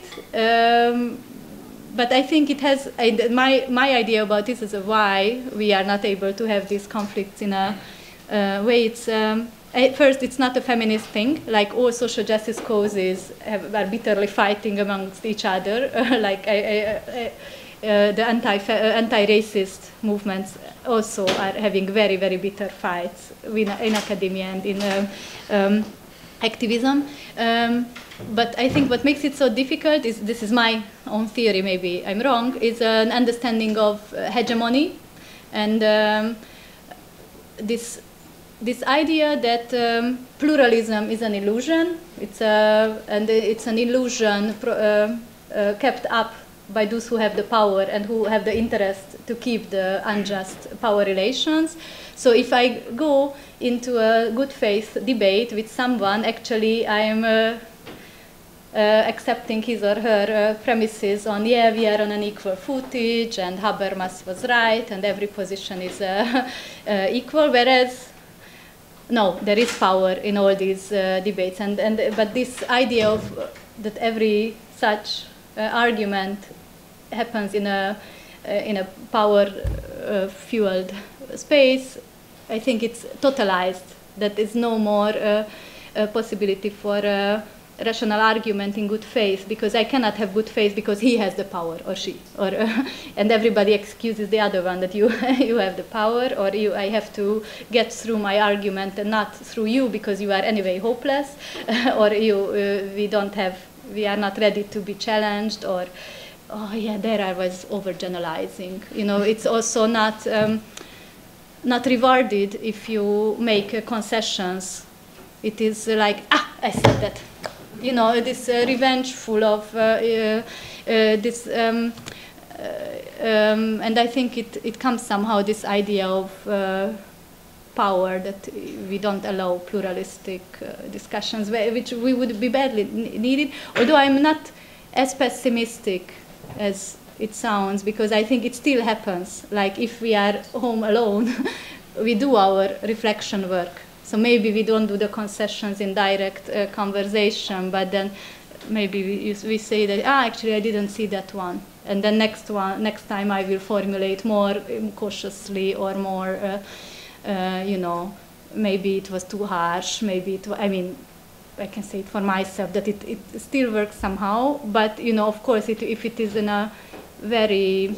[SPEAKER 2] But I think it has my idea about this is why we are not able to have these conflicts in a way. It's first, it's not a feminist thing. Like all social justice causes are bitterly fighting amongst each other. Like the anti-racist movements also are having very, very bitter fights in academia and in activism. But I think what makes it so difficult is, this is my own theory, maybe I'm wrong, is an understanding of hegemony and this idea that pluralism is an illusion. It's an illusion kept up by those who have the power and who have the interest to keep the unjust power relations. So if I go into a good faith debate with someone, actually I am accepting his or her premises on, yeah, we are on an equal footage and Habermas was right and every position is equal, whereas no, there is power in all these debates, but this idea of that every such argument happens in a power fueled space, I think it's totalized. That is no more a possibility for a rational argument in good faith, because I cannot have good faith because he has the power or she, or and everybody excuses the other one that you you have the power, or I have to get through my argument and not through you because you are anyway hopeless, or we are not ready to be challenged, or oh yeah, there I was overgeneralizing. You know, it's also not rewarded if you make concessions. It is like, I said that. You know, this revengeful of this, and I think it comes somehow, this idea of power, that we don't allow pluralistic discussions, which we would be badly needed. Although I'm not as pessimistic as it sounds, because I think it still happens. Like if we are home alone, we do our reflection work. So maybe we don't do the concessions in direct conversation, but then maybe we say that, actually I didn't see that one. And then next time I will formulate more cautiously or more, you know, maybe it was too harsh, maybe it was, I mean, I can say it for myself that it still works somehow, but, you know, of course, if it is in a very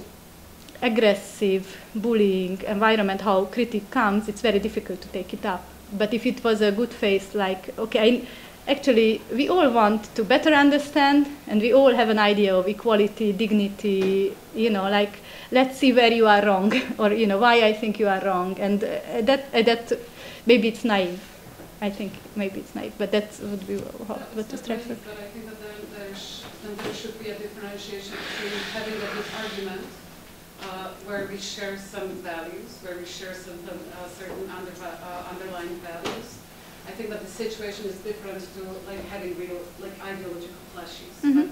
[SPEAKER 2] aggressive, bullying environment, how critique comes, it's very difficult to take it up. But if it was a good faith, like, okay, actually, we all want to better understand, and we all have an idea of equality, dignity, you know, like, let's see where you are wrong, or, you know, why I think you are wrong. And that maybe it's naive. I think maybe it's naive, but that would be what to strive for.
[SPEAKER 5] But I think that there should be a differentiation between having a good argument where we share some values, where we share some certain underlying values. I think that the situation is different to like having real like ideological clashes.
[SPEAKER 2] Mm-hmm.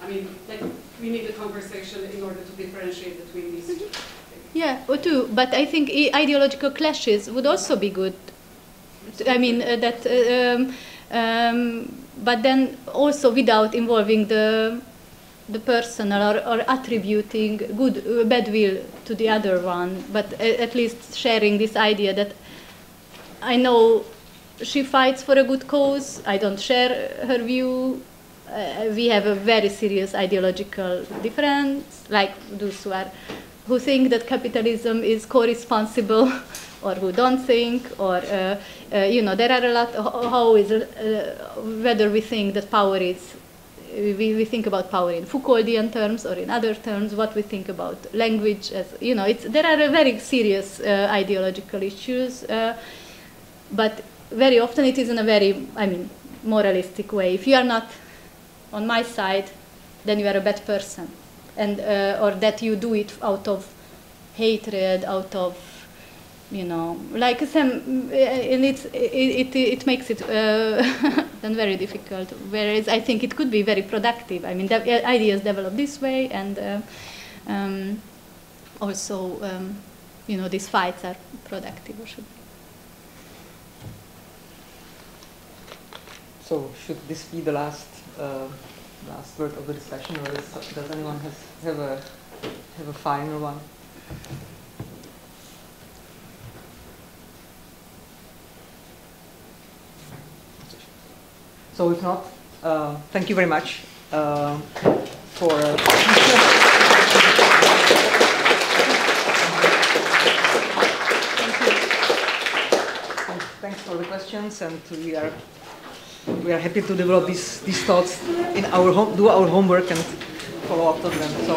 [SPEAKER 5] I mean, like we need a conversation in order to differentiate between these two.
[SPEAKER 2] Yeah, or two. But I think ideological clashes would also be good. I mean but then also without involving the personal or attributing bad will to the other one, but at least sharing this idea that I know she fights for a good cause, I don't share her view, we have a very serious ideological difference, like those who think that capitalism is co-responsible or who don't think, or you know, there are a lot, whether we think that power is, we think about power in Foucauldian terms or in other terms, what we think about language, as, you know, there are very serious ideological issues, but very often it is in a very, I mean, moralistic way. If you are not on my side, then you are a bad person, and or that you do it out of hatred, out of, you know, like some, and it makes it then very difficult. Whereas I think it could be very productive. I mean, the ideas develop this way, and also, you know, these fights are productive, or should be.
[SPEAKER 8] So should this be the last word of the discussion, or does anyone have a final one? So if not, thank you very much for. Thanks for the questions, and we are happy to develop these thoughts in our do our homework and follow up on them. So.